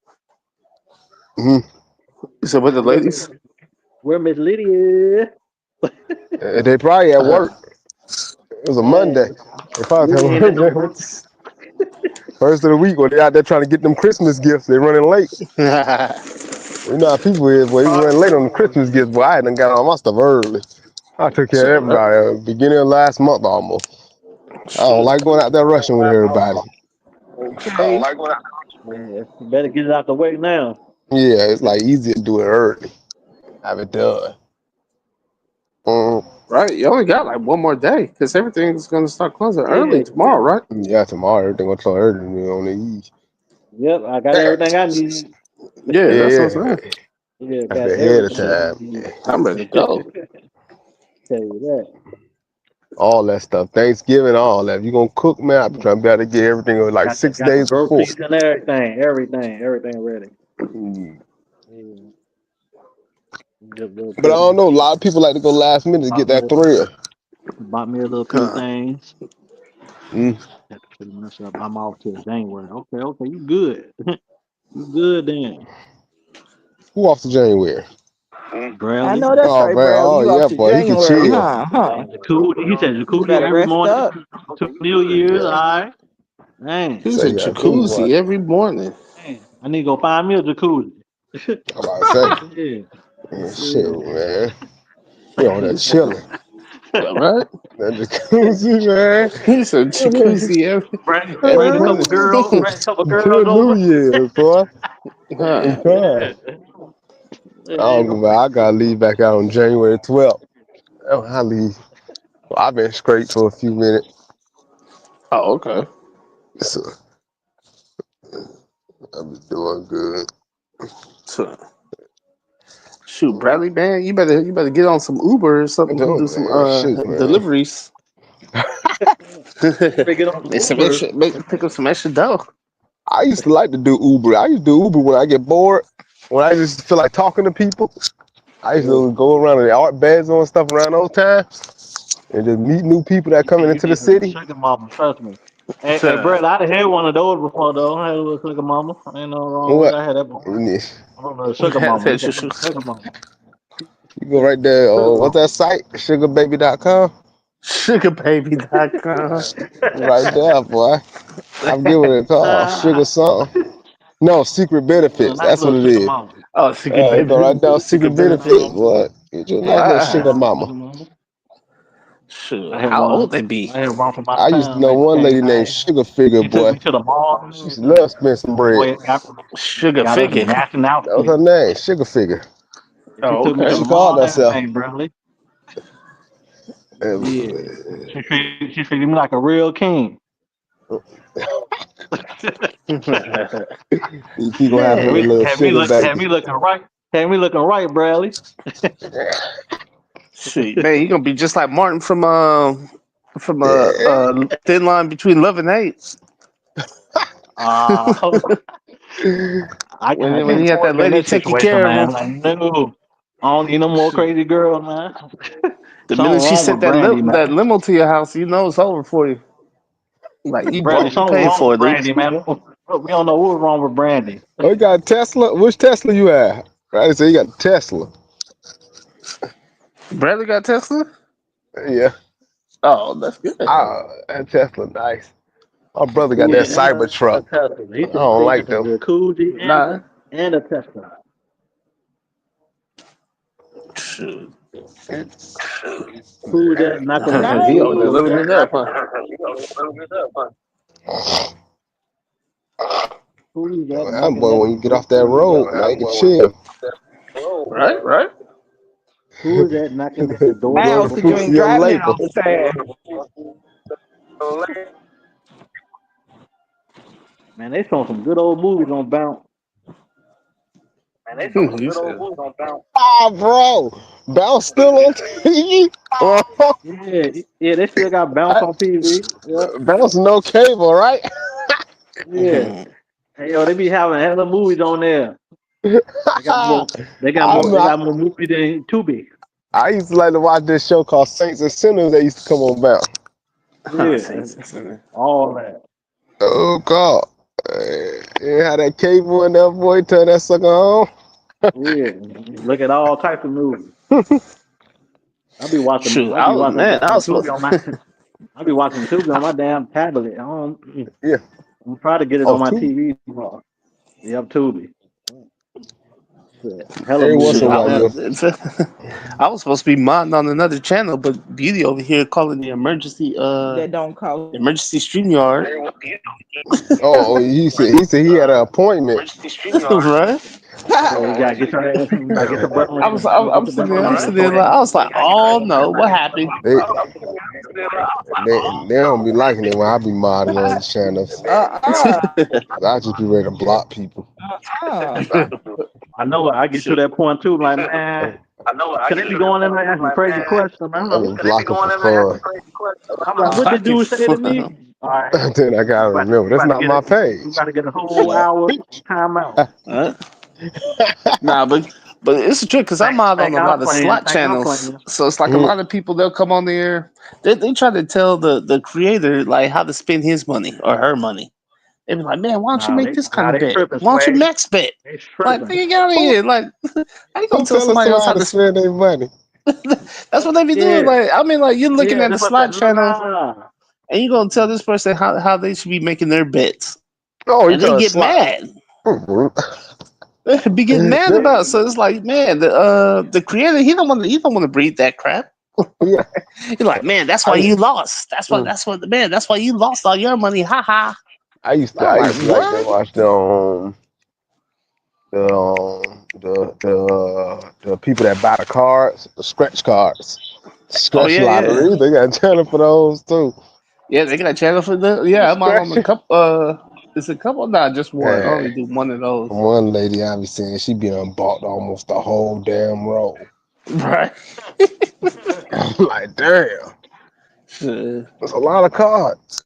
Mhm. you said with the ladies. Where Miss Lydia? They probably at work. It was a Monday. They probably Lydia ain't in no had first of the week when they out there trying to get them Christmas gifts. They running late. You know how people is, boy. You run late on the Christmas gifts, boy. I done got all my stuff early. I took care of everybody beginning of last month almost. I don't like going out there rushing with everybody. Okay. Yeah, you better get it out the way now. Yeah, it's like easier to do it early. Have it done. Right. You only got like one more day because everything's gonna start closing early tomorrow, right? Yeah, tomorrow everything gonna close early on the eve. Yep, I got everything I need. Yeah, that's what Yeah, I'm saying. Yeah, that's got ahead of everything I time. need. I'm ready to go. Tell you that. All that stuff. Thanksgiving, all that. If you gonna cook, man, I'm trying to be able to get everything like Got 6 the days before. groceries and everything ready. Mm. Yeah. But I don't know. A lot of people like to go last minute to get that thrill. Bought me a little few things. Mm. Had to pretty much up. I'm off till January. Okay, you good. You good then. Who off to January? I Bradley. know that's Oh, right, man. Bradley. Oh, You yeah, off to boy. He can January, chill. huh? Jacuzzi. He said You jacuzzi better every rest morning up. to New Year's. All right. Dang. He's Say, a yeah, do what? jacuzzi every morning. Dang. I need to go find me a jacuzzi. I'm about to say. Yeah. Yeah, shit, man. We on that chilling. Right? That jacuzzi, man. He's a jacuzzi every Bring a couple morning. girls. Bring a couple girls Till New over. Year's, boy. Huh. God. I don't give a I gotta leave back out on January 12th. Oh, I leave. Well, I've been straight for a few minutes. Oh, okay. So I've been doing good. So, shoot, Bradley, man, you better get on some Uber or something. Oh, Do some man. Shoot, man. deliveries. Get on Make some Uber. extra, pick up some extra dough. I used to like to do Uber. I used to do Uber when I get bored. When I just feel like talking to people. I used to go around to the art beds and stuff around those times and just meet new people that coming You into the need a city. sugar mama, trust me. Hey, Brett, I done had one of those before though. I had a little sugar mama. Ain't no wrong with it. What? I had that before. You I don't know, sugar mama. You got sugar mama. go right there. What's that site? Sugarbaby.com. Sugarbaby.com. Right there, boy. I'm giving it a call. Sugar something. No, secret benefits. Nice That's what little it sugar is. mama. Oh, Go right down secret benefits, benefit. boy. Get you a nice little sugar Wow. mama. Shoot, I had how one. old they be? I had one from out I of used to town. know Man, one came lady named nice. Sugar Figure, She took boy. me to the mall and She used to everything. love spend some bread. Boy, Sugar got us figure. matching That was outfits. her name, Sugar Figure. She Oh, took me okay. to She the called mall and herself. everything, Bradley. Yeah. She treated me like a real king. These people have a Hey, little sugar Had baby. me looking right. Had me looking right, Bradley. shoot, man, you gonna be just like Martin from Yeah. Thin Line Between Love and Hate. I When can't he had that afford to be in lady that taking situation, care of man. him. Like, no, I don't need no more crazy girls, man. The Something minute she wrong sent with Brandy, that man. limo to your house, you know it's over for you. Like Brandy, you something paid wrong for with it, dude. Brandy, man. We don't know what's wrong with Brandy. Oh, you got a Tesla? Which Tesla you have? Right, so you got a Tesla. Bradley got Tesla? Yeah. Oh, that's good. That Tesla, nice. My brother got that Jacuzzi and a Cybertruck. Tesla. I don't They like got the them. jacuzzi Nah. and a Tesla. Shoot. Who that knocking at the He over there door? living it up, huh? Who's that That knocking boy, at when the you get off that road, man, you can chill. Right, right. Who is that knocking at the door? My Grow house the is fruits doing of your driving it labor. all the time. Man, they saw some good old movies on Bounce. You said. Ah, bro. Bounce still on TV? Yeah, they still got Bounce on TV. Yep. Bounce no cable, right? Yeah. Hey, yo, they be having hella movies on there. They got I'm more. They not, got more movie than Tubi. I used to like to watch this show called Saints and Sinners that used to come on back. Yeah, all that. Oh God. Yeah, how that cable and that boy turn that sucker on. Yeah, look at all types of movies. I be watching. Shoot, I be watching I was Tubi on my. I be watching Tubi on my damn tablet. Yeah. I'm trying to get it Oh, on my two. TV tomorrow. Yep, Tubi. Shit, hella Every once movies in a shoot, on while there. I was supposed to be modding on another channel, but Beauty over here calling the That don't cost. emergency StreamYard. he said he had an appointment. Right? So you gotta get your ass. You gotta get your butt. I'm Get your sitting butt there, on I'm there. sitting there, like, I was like, oh no, what happened? They, they don't be liking it when I be modding on the channels. Uh-uh. I just be ready to block people. I know. I get to that point too. Like, man, can they be going in there asking crazy questions, man? I just block them for I'm like, what the dude say to me? All right, fun. Then I gotta remember that's not my you page. gotta get a whole hour timeout. Nah, but it's the trick because I'm out on a lot of slot channels, so it's like a Mhm. lot of people they'll come on there. They try to tell the creator like how to spend his money or her money. They be like, man, why don't you make this kind of they bet? tripping, Why don't you Sway. max bet? They Like, tripping. nigga, get out of here! Like, how you gonna Who tell telling somebody else somebody how to to? spend their money? That's what they be doing. Yeah, Like, I mean, like you're looking at the that's what I slot said. channel Nah. and you're gonna tell this person how they should be making their bets, Oh, you and they trying to get slide? mad. Mhm. They be getting mad about it. So it's like, man, the creator he don't want to breed that crap. Yeah, You're like, man, that's why I, you lost. mm. That's why you lost all your money. Ha ha. I used to I'm I like, used to like to what? watch the people that buy the cards, the scratch cards, Oh scratch yeah. lottery. They got a channel for those too. Yeah, they got a channel for the yeah, I'm on Scratch. a couple it's a couple, nah, just one. I only Yeah. do one of those. One lady I be seeing, she be bought almost the whole damn row. Right. I'm like, damn, Uh, that's a lot of cards.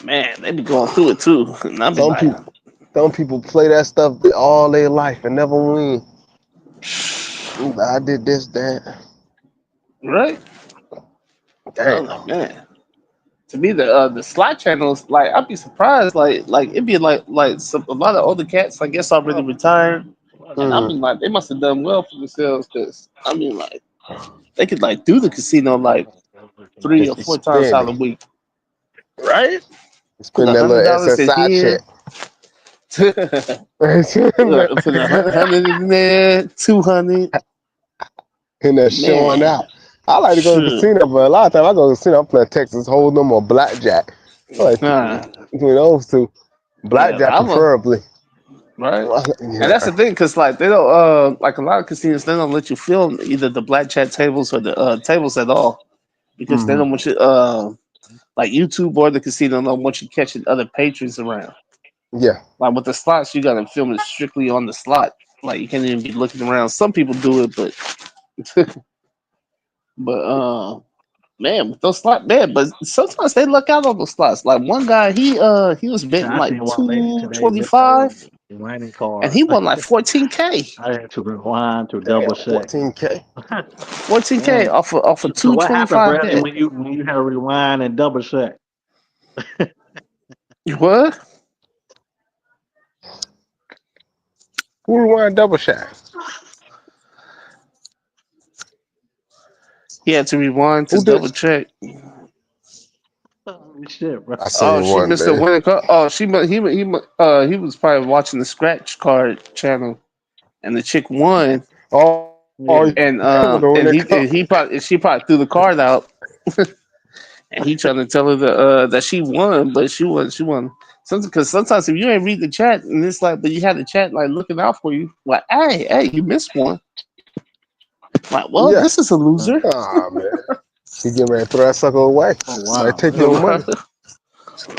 man, they be going through it too. And I be Some like, people play that stuff all their life and never win. I did this, that. right? I'm Damn. like, man. To me, the slot channels, like I'd be surprised, like it'd be like a lot of older cats, I guess, already retired, and I Mm. mean, like they must have done well for themselves, because I mean, like they could like do the casino like three or Just be four times out of spending. the week, right? Put Spend a that hundred little dollars in SSI here, check. put a hundred in there, 200. And they're showing Man, out. I like to go to the sure. casino, but a lot of times I go to the casino, I'm playing Texas Hold'em or Blackjack. I like Nah, between those two. yeah, Blackjack I was preferably. right. And that's Yeah. the thing, cause like they don't like a lot of casinos, they don't let you film either the blackjack tables or the tables at all, because they Mhm. don't want you like YouTube or the casino don't want you catching other patrons around. Yeah. Like with the slots, you gotta film it strictly on the slot. Like you can't even be looking around. Some people do it, but but man, with those slots, man, but sometimes they luck out on those slots. Like one guy, he was betting I like seen one lady today with her 225 whining and card. he won like 14K. I had to rewind to double Damn, check. 14K. 14K Man. off of So what happened, 225 Bradley, bet. when you had to rewind and double check? What? Who won double shot? He had to rewind to Who did? double check. Oh, shit, bro. I Oh, seen she one missed the day. winning card. Oh, he was probably watching the scratch card channel, and the chick won, Oh, Yeah. and with the winning cup. she probably threw the card out, and he trying to tell her that she won, but she won. Because sometimes if you ain't read the chat, and it's like, but you had the chat like looking out for you, like, hey, you missed one. Like, well, Yeah. this is a loser. Ah man. He getting ready to throw that sucker away. Oh Like wow. take your money.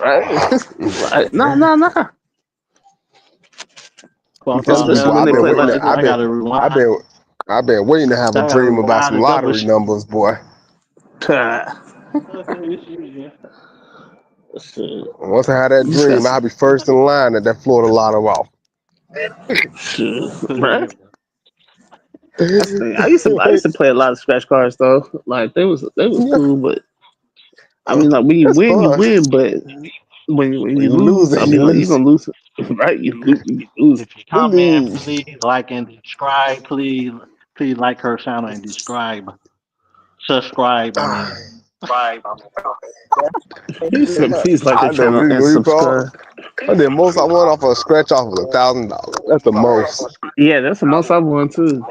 Right? Right? Nah. Well, I'm I'm telling telling Especially people, when you, they play like I gotta I've rewind. been I've been waiting to have I a gotta dream about rewind some and double lottery check. numbers, boy. Shit. Once I had that You just dream, got I'll be first in line at that Florida Lotto off. Shit, right? That's the thing. I used to play a lot of scratch cards though. Like they was Yeah, cool, but I mean, like when that's you fun. win, but when When you you lose lose, I it, you mean, like you lose. gonna lose, right? You lose. If you You comment, lose. please like and subscribe. Please like her channel and subscribe. Subscribe. I Ah, mean, He said, please like the I did channel and repo. subscribe. I did most I won off of a scratch off was $1,000. That's the most. Yeah, that's the most I won too.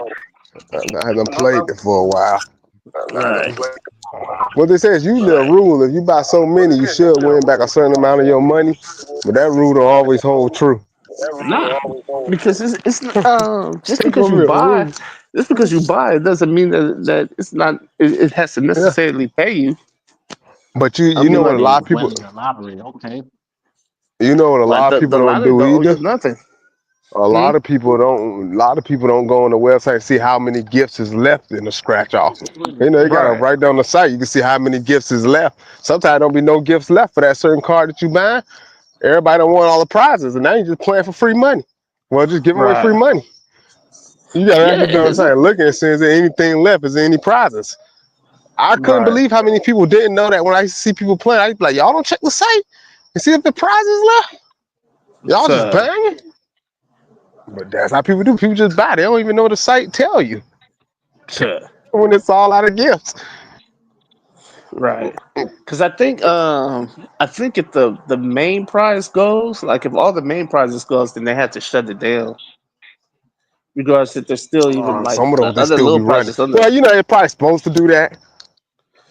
I haven't played it for a while. Right. What they say is usually a rule. If you buy so many, you should win back a certain amount of your money. But that rule don't always hold true. Nah, because it's just It's because gonna you be a buy, rule. it doesn't mean that it's not. It has to Yeah. necessarily pay you. But I you mean, know what a like, they lot of people win the lottery. Okay. you know what a lot of the people don't lottery do don't owe either. you nothing. A Hmm? lot of people don't go on the website and see how many gifts is left in the scratch off. You know, you gotta Right. write down the site. You can see how many gifts is left. Sometimes don't be no gifts left for that certain card that you buy. Everybody don't want all the prizes, and now you just playing for free money. Well, just give away free Right. money. You gotta Yeah. actually do what I'm saying. Looking and see is there anything left? Is there any prizes? I couldn't Right. believe how many people didn't know that when I used to see people playing. I'd be like, y'all don't check the site and see if the prizes left. Y'all just So, banging. But that's how people do. People just buy. They don't even know the site tell you so, when it's all out of gifts. right. Because I think if the main prize goes, like if all the main prizes goes, then they have to shut it down. Regardless if there's still even like Some of those they other still be little running. prizes on there. Well, you know they're probably supposed to do that,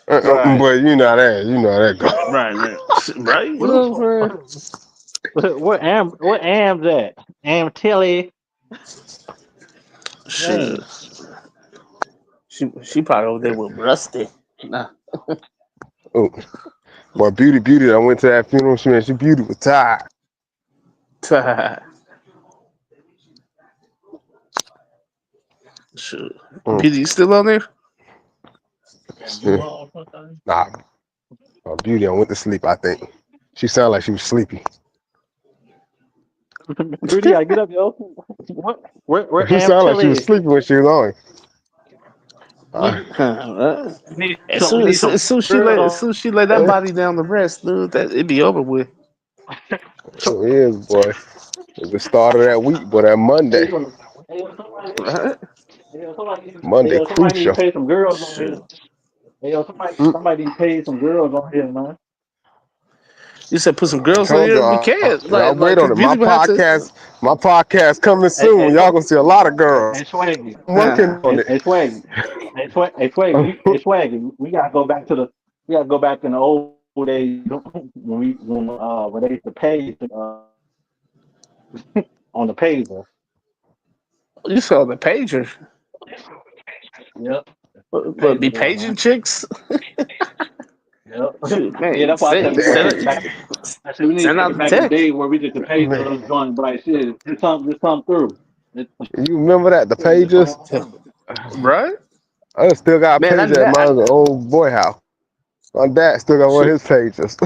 Right. but you know that go. Right. Right. Right. You know what I'm saying? Where Am's at? Am Tilly. Shit. Dang. She probably over there with Rusty. Nah. Oh, boy, beauty. I went to that funeral. She beauty was tired. Shit. Mm, Beauty, you still on there? yeah. Nah, beauty. I went to sleep. I think she sounded like she was sleepy. Rudy, I get up, yo. What? Where She Am sounded like she was Tilly? sleeping when she was on. Need, need As some. We soon need as, some as soon as she girls lay as on. soon as she lay that body down to rest, dude, that it'd be over with. So, It is, boy. It the start of that week, boy. That hey, Monday, Right? Monday somebody need to crucial. pay some girls on here. Shit. Hey, somebody, Mm, somebody need to pay some girls on here, man. You said put some I girls on told here. We y'all, can't y'all wait cause on it. Beauty would have to. My podcast coming Hey, soon. Y'all gonna see a lot of girls. hey, Swaggy. I'm working on it. Hey, Swaggy. Swaggy. We gotta go back to the. We gotta go back in the old days when they used to pay on the pager. You saw the pager, Yep. but be Pager there, paging man. chicks. Yep. Shoot, Yeah, man, that's why I said we gotta take it back. I said we need to send take out it the back in the text, day where we just the pager Man, was joint, but I said just come through. It, you remember that the just come pages? through. right? I still got a Man, page at my old boy house. My dad still got one of shoot, his pages.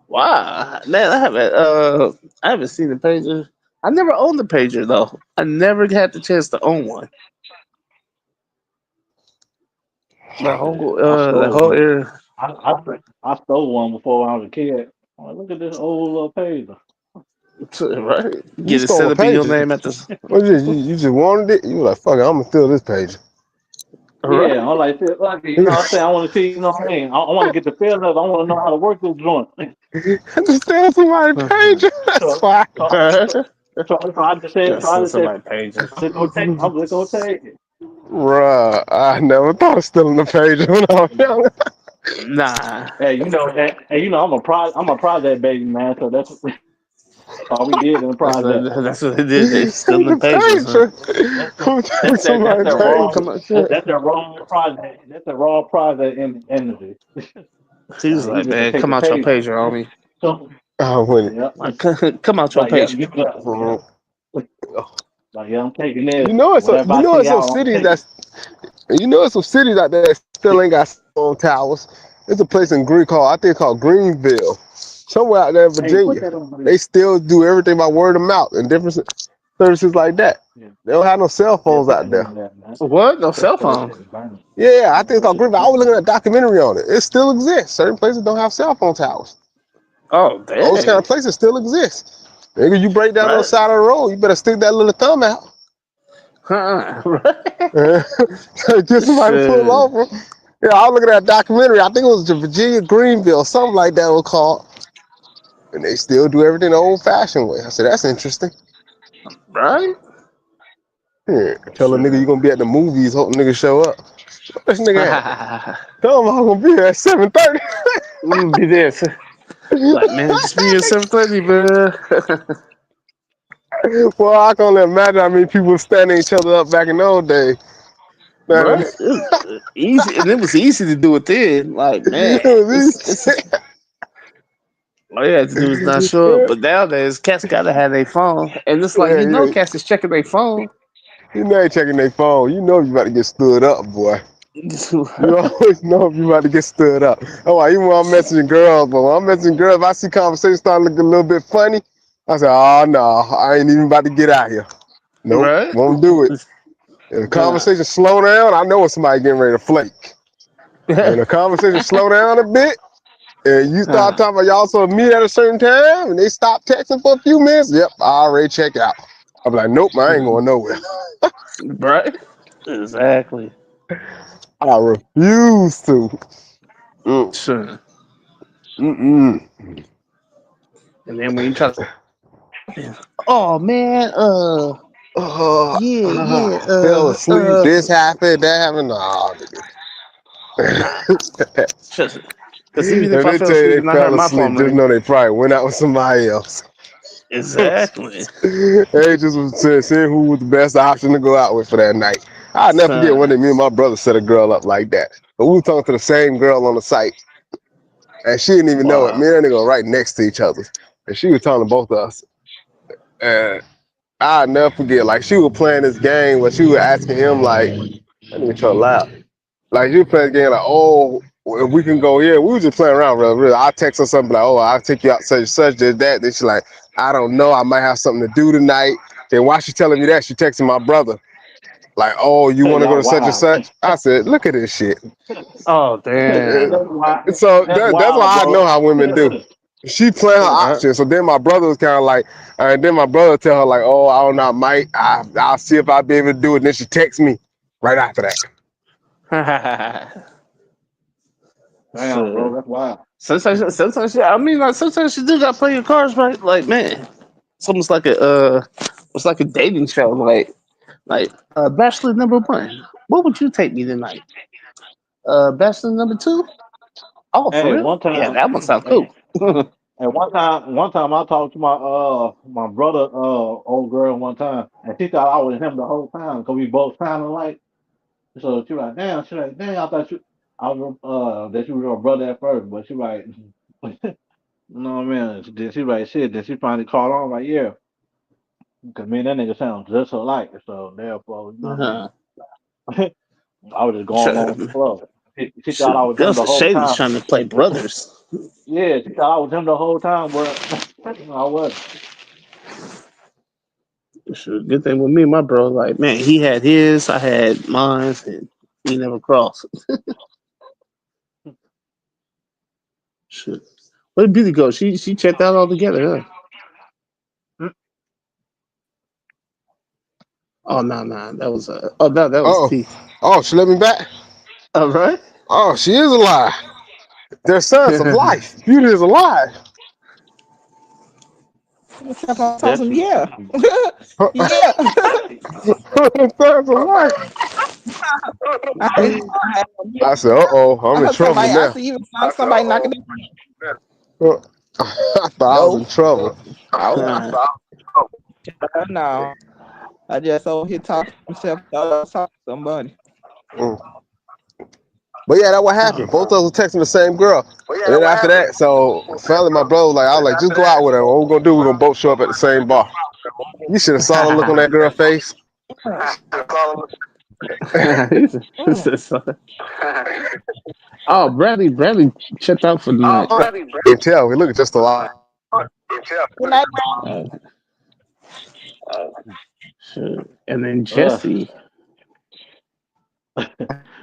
wow, man, I haven't seen the pager. I never owned the pager though. I never had the chance to own one. I The stole whole one. area, I stole one before I was a kid. I'm like, look at this old little pager. right? You Get it stole set a up in your page. name at this, What you just wanted it? You were like, fuck it, I'm gonna steal this page. Yeah, right? I'm like, you know what I'm saying? I want to see, you know what I mean? I want to get the feel of it. I want to know how to work this joint. I just steal somebody's page. That's So, fine. so, so I just said, That's somebody pager. I'm just gonna take it. Bruh, I never thought of stealing the page when I was young. Nah, I'm a project baby, man. So that's all we did in the project. that's what they did. They stealing the The pages, huh? page. That's I'm taking that's somebody's their Right? raw page. Come on, shit. that's their raw project. That's their raw project energy. He was Like, we like, just to man, take come the out your page. pager, homie. So I went. yeah, Like, come out your like yeah, pager. like yeah, I'm taking this. You know Whatever I it's see some out, I'm cities taking. it's some cities out there that still ain't got phone towers. There's a place in Green called I think called Greenville. somewhere out there in Hey, put Virginia, that on. they still do everything by word of mouth and different services like that. Yeah, They don't have no cell yeah, phones put out that there. on there, man. What? No cell Put that phone. shit in burn. Yeah, I think it's That called shit Griffin. I was burn. looking at a documentary on it. It still exists. Certain places don't have cell phone towers. Oh, Those kind dang. of places still exist. Nigga, you break down on the Right. side of the road, you better stick that little thumb out. Right. Get somebody to pull Shit. over. Yeah, I was looking at a documentary. I think it was the Virginia Greenville, something like that was called. And they still do everything the old fashioned way. I said, that's interesting. Right. Yeah, tell a nigga you Shit. gonna be at the movies, hope nigga show up. Where this nigga at? I'm Tell him I'm gonna be here at 7:30. gonna be there. Like, man, just be at 7:30, bro. Well, I can only imagine how many people standing each other up back in those days. Man, Right? It was easy, and it was easy to do it then. Like, man, it was it's easy. all you had to do is not show up. But nowadays, cats gotta have their phone, and it's like Yeah, cats is checking their phone. you know they checking their phone. You know you about to get stood up, boy. You always know if you about to get stood up. Oh, like, even when I'm messaging girls, but when I'm messaging girls, if I see conversation start looking a little bit funny, I say, oh no, I ain't even about to get out here. Nope, Right? won't do it. If the Nah. conversation slow down, I know when somebody getting ready to flake. And the conversation slow down a bit, and you start talking about y'all so meet at a certain time, and they stop texting for a few minutes, yep, I already check out. I'm like, nope, I ain't going nowhere. Right? Exactly. I refuse to. Mm, Sure. mm-mm. And then when you try to, oh man, yeah, Fell asleep. This happened, that happened. Nah, nah, nigga. trust it. Because even If if I they fell tell you asleep they and I heard fell my asleep, phone just ring, know they probably went out with somebody else. exactly. They just was saying who was the best option to go out with for that night. I'll never forget one Son. day me and my brother set a girl up like that. But we were talking to the same girl on the site, and she didn't even know it. Wow. Me and that nigga were right next to each other. And she was talking to both of us. And I'll never forget, like, she was playing this game where she was asking him, like, that nigga so loud. Like, you playing the game, like, oh, if we can go here. We were just playing around, really. I text her something like, oh, I'll take you out such and such, this, that. Then she like, I don't know. I might have something to do tonight. Then why she telling me that? She texting my brother. Like, oh, you want to go Y'all to such and wild. such? I said, look at this shit. Oh damn. That's wild. So That's that's wild, why I know bro. how women do. She playing her Right. options. So then my brother was kind of like, and then my brother tell her like, oh, I don't know, I might. I'll see if I'll be able to do it. And then she texts me right after that. Damn, bro. Shit. That's wild. I mean, like sometimes you do got to play your cards right. Like, man, it's almost like it's like a dating show. Like, Bachelor number one. What would you take me tonight? Bachelor number two. Oh, for Hey, real? one Yeah, time, that one sounds hey, cool. one time I talked to my brother, old girl one time, and she thought I was him the whole time because we both sounded alike. So she was like, damn, I thought that you were your brother at first, but she like, you know what I mean? Then she like, shit. Then she finally caught on, like, yeah, because me and that nigga sound just alike. So therefore, you know what I Uh-huh. mean? I was just going along with the Shit, flow. She thought I was him Gus the and whole Shady's time. trying to play brothers. Yeah, she thought I was him the whole time, but I wasn't. Shit, good thing with me and my bro. Like, man, he had his, I had mine, and we never crossed. Shit. Where did Beauty go? She checked out altogether, huh? Oh no, that was no, that was Oh, T. she let me back. All right. Oh, she is alive. Their sons of life. Beauty is alive. Step on toes That and shit. yeah. Yeah. Their sons of life. I I said, I'm in heard trouble somebody, I now. see even somebody knocking I thought I was in No. trouble. I was no. I just over here talking to myself. Thought I was talking to somebody. Mm. But yeah, that what happened. Both of us were texting the same girl. And then after that, so finally my brother was like, I was like, just go out with her. What we're gonna do, we're gonna both show up at the same bar. You should have saw the look on that girl's face. Oh, Bradley checked out for the night. You can tell we look just a lot. Good night, Uh, shit. And then Ugh. Jesse.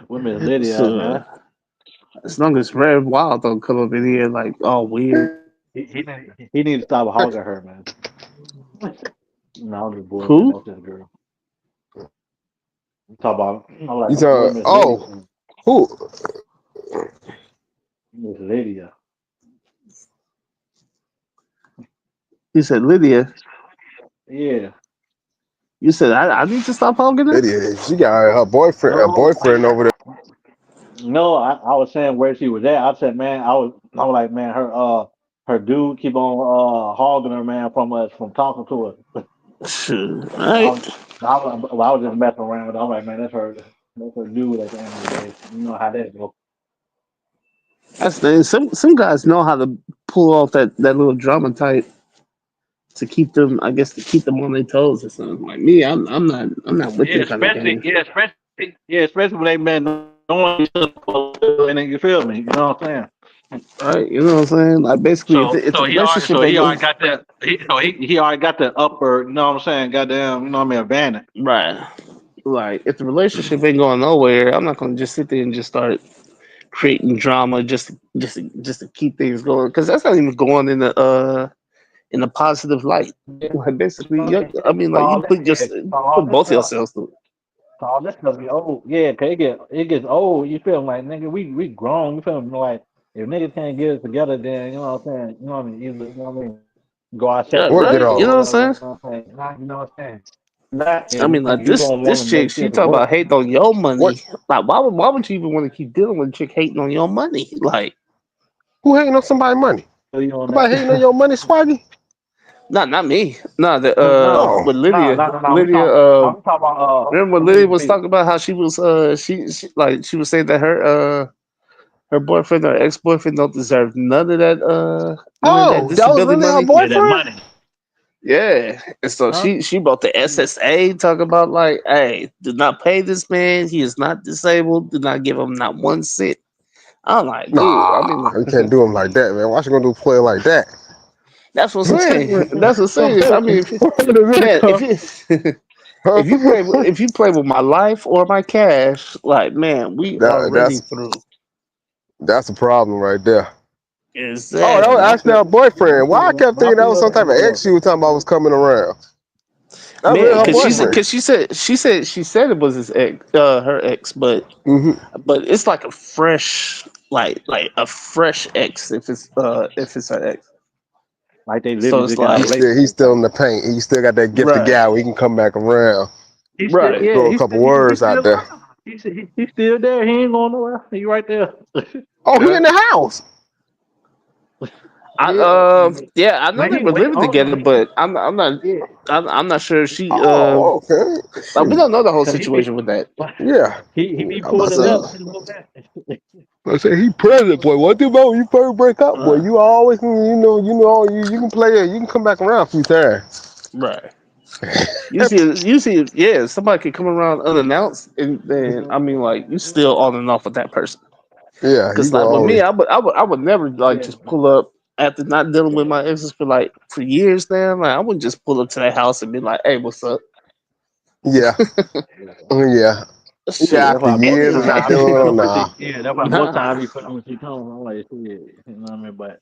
Where Miss Lydia at, So, man? as long as Red Wild don't come up in here like all weird. He needs to stop hogging her, man. No, I'm just bullshitting. Who? That's just girl. I'm talking about. I'm like, You where talking? Miss Oh, Lydia? who? Miss Lydia. You said Lydia. Yeah. You said I need to stop hogging her? Lydia, she got her boyfriend, a No, boyfriend over there. no. I was saying where she was at. I said, man, I was like, man, her dude keep on hogging her, man, from talking to her. Sure. All I right. was just messing around with her. I'm like, man, that's her dude at the end of the day. You know how that goes. That's the thing. Some guys know how to pull off that little drama type to keep them, I guess, to keep them on their toes or something. Like me, I'm not with Yeah, them kind of games. especially when they been knowing each other for a little minute, you feel me? You know what I'm saying? Right? You know what I'm saying? Like basically, if the relationship ain't going Got that. He already got the upper. You know what I'm saying? Goddamn, you know what I mean? Advantage. right, like if the relationship ain't going nowhere, I'm not gonna just sit there and just start creating drama just to keep things going because that's not even going in a positive light. Like basically, I mean, like you put both yourselves through. All this stuff get old. Yeah, 'cause it gets old. You feel me? Like nigga, we grown. You feel me? Like if niggas can't get it together, then you know what I'm saying. You know what I mean? Either you know what I mean. Go our Yeah, separate What get right. ways You or know off? what I'm whatever. You saying? know what I'm saying? Not, you know what I'm saying? Not I and mean, like you gonna want this to chick, make she shit talk work. about hating on your What? money. Like, why would you even want to keep dealing with a chick hating on your money? Like, Who hating on somebody's money? Feel you on Nobody that? hating on your money, Swaggy? not me. No, No. with Lydia, No. We talking about remember when Lydia was talking about how she was she was saying that her boyfriend or ex boyfriend don't deserve none of that Oh, that was disability really her money. yeah, that boyfriend? money. Yeah, and so Huh? she brought the SSA talking about like, hey, do not pay this man. He is not disabled. Do not give him not 1 cent. I'm like, dude. I mean, Nah, you can't do him like that, man. Why she gonna do play like that? that's what I'm saying. That's what I'm saying. I mean, man, if you if you play with my life or my cash, like man, we That, already that's through. that's a problem right there. Oh, that was Exactly. actually her boyfriend. Why I kept My thinking that was some feeling, type of ex she was talking about was coming around. That Man, really her because boyfriend. she said it was his ex, her ex, Hmm. but it's like a fresh, like a fresh ex if it's her ex. like they So literally it's just got a like He's relationship still in type. the paint. He still got that gift of right, gab where he can come back around, right. throw a couple He words out still there. around. He's still there. He ain't going nowhere. He right there. Oh, he Yeah. in the house. Yeah, Yeah, I know man. they were He living together, only but yeah. I'm not sure if she Oh, okay. like we Shoot. don't know the whole Cause he be situation with that. Yeah. he be I'm about to pulling say, up. So I say he present, boy. What about when you first break up, boy? uh, You always, you can play it. You can come back around a few times. right. Usually, yeah, somebody could come around unannounced, and then I mean, like you still on and off with that person. Yeah, you Because gonna like with me, always. I would never like Yeah, just pull up after not dealing with my exes for years now. Like I wouldn't just pull up to their house and be like, "Hey, what's up?" Yeah, yeah, Shit, yeah. that's After why most years of of the not time he dealing be with them, coming. nah. Yeah, that's why most nah, time he come when she comes. I'm like, shit, you know what I mean? But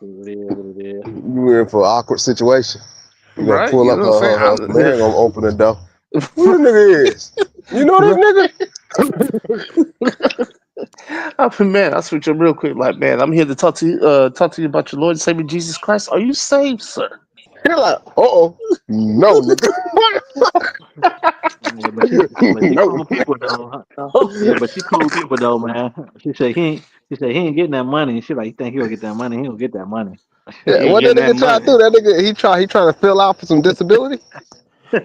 it is what it is. You in for an awkward situation. You gonna right? pull You up, know what her I'm saying? man gonna open the door. Who the nigga is? You know this Right. nigga? I mean, man, I switch up real quick. Like, man, I'm here to talk to you about your Lord and Savior Jesus Christ. Are you saved, sir? You're like, no, nigga, Yeah, but she no. cool people though. Huh? Oh, Yeah, but she cool people though, man. She said he ain't getting that money. She like, you think he'll get that money? He don't get that money. Yeah, he ain't what getting that that nigga try to money. do? That nigga he trying to fill out for some disability.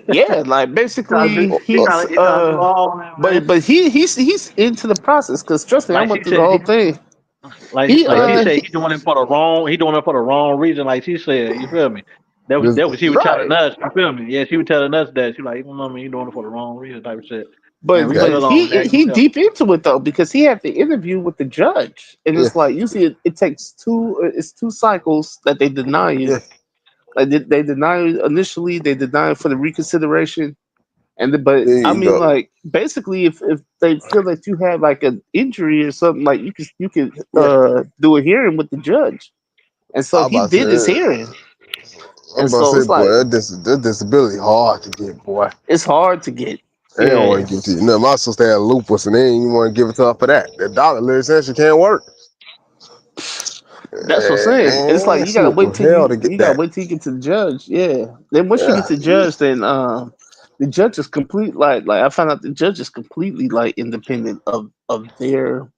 Yeah, like basically he's He trying to do all that, man. but he's into the process because trust me, I Like went she through the said, whole thing. like He like she Man, said, he doing it for the wrong reason. Like she said, you feel me? That was she was Right. telling us. You feel me? Yeah, she was telling us that she like, you know what I mean, you doing it for the wrong reason, type of shit. And we But feel on that. You he feel me? deep into it though because he had the interview with the judge, and Yeah, it's like usually it takes it's 2 cycles that they deny you. yeah, Like they deny it initially, they deny it for the reconsideration, but there I you mean go. like basically if they feel that you have like an injury or something, like you could Yeah, do a hearing with the judge, and so I'm he about to did his say, hearing, I'm and about to so say, it's boy, like that disability hard to get, boy. it's hard to get. They don't Yeah, want to give it to you. No, my sister had lupus, and they ain't even want to give it to her for that. The doctor literally said she can't work. that's what I'm saying. It's like And you she gotta went wait through till hell to get you gotta that. wait till you get to the judge. Yeah. Then once you get Yeah, to the judge, then the judge is complete. Like I found out the judge is completely like independent of their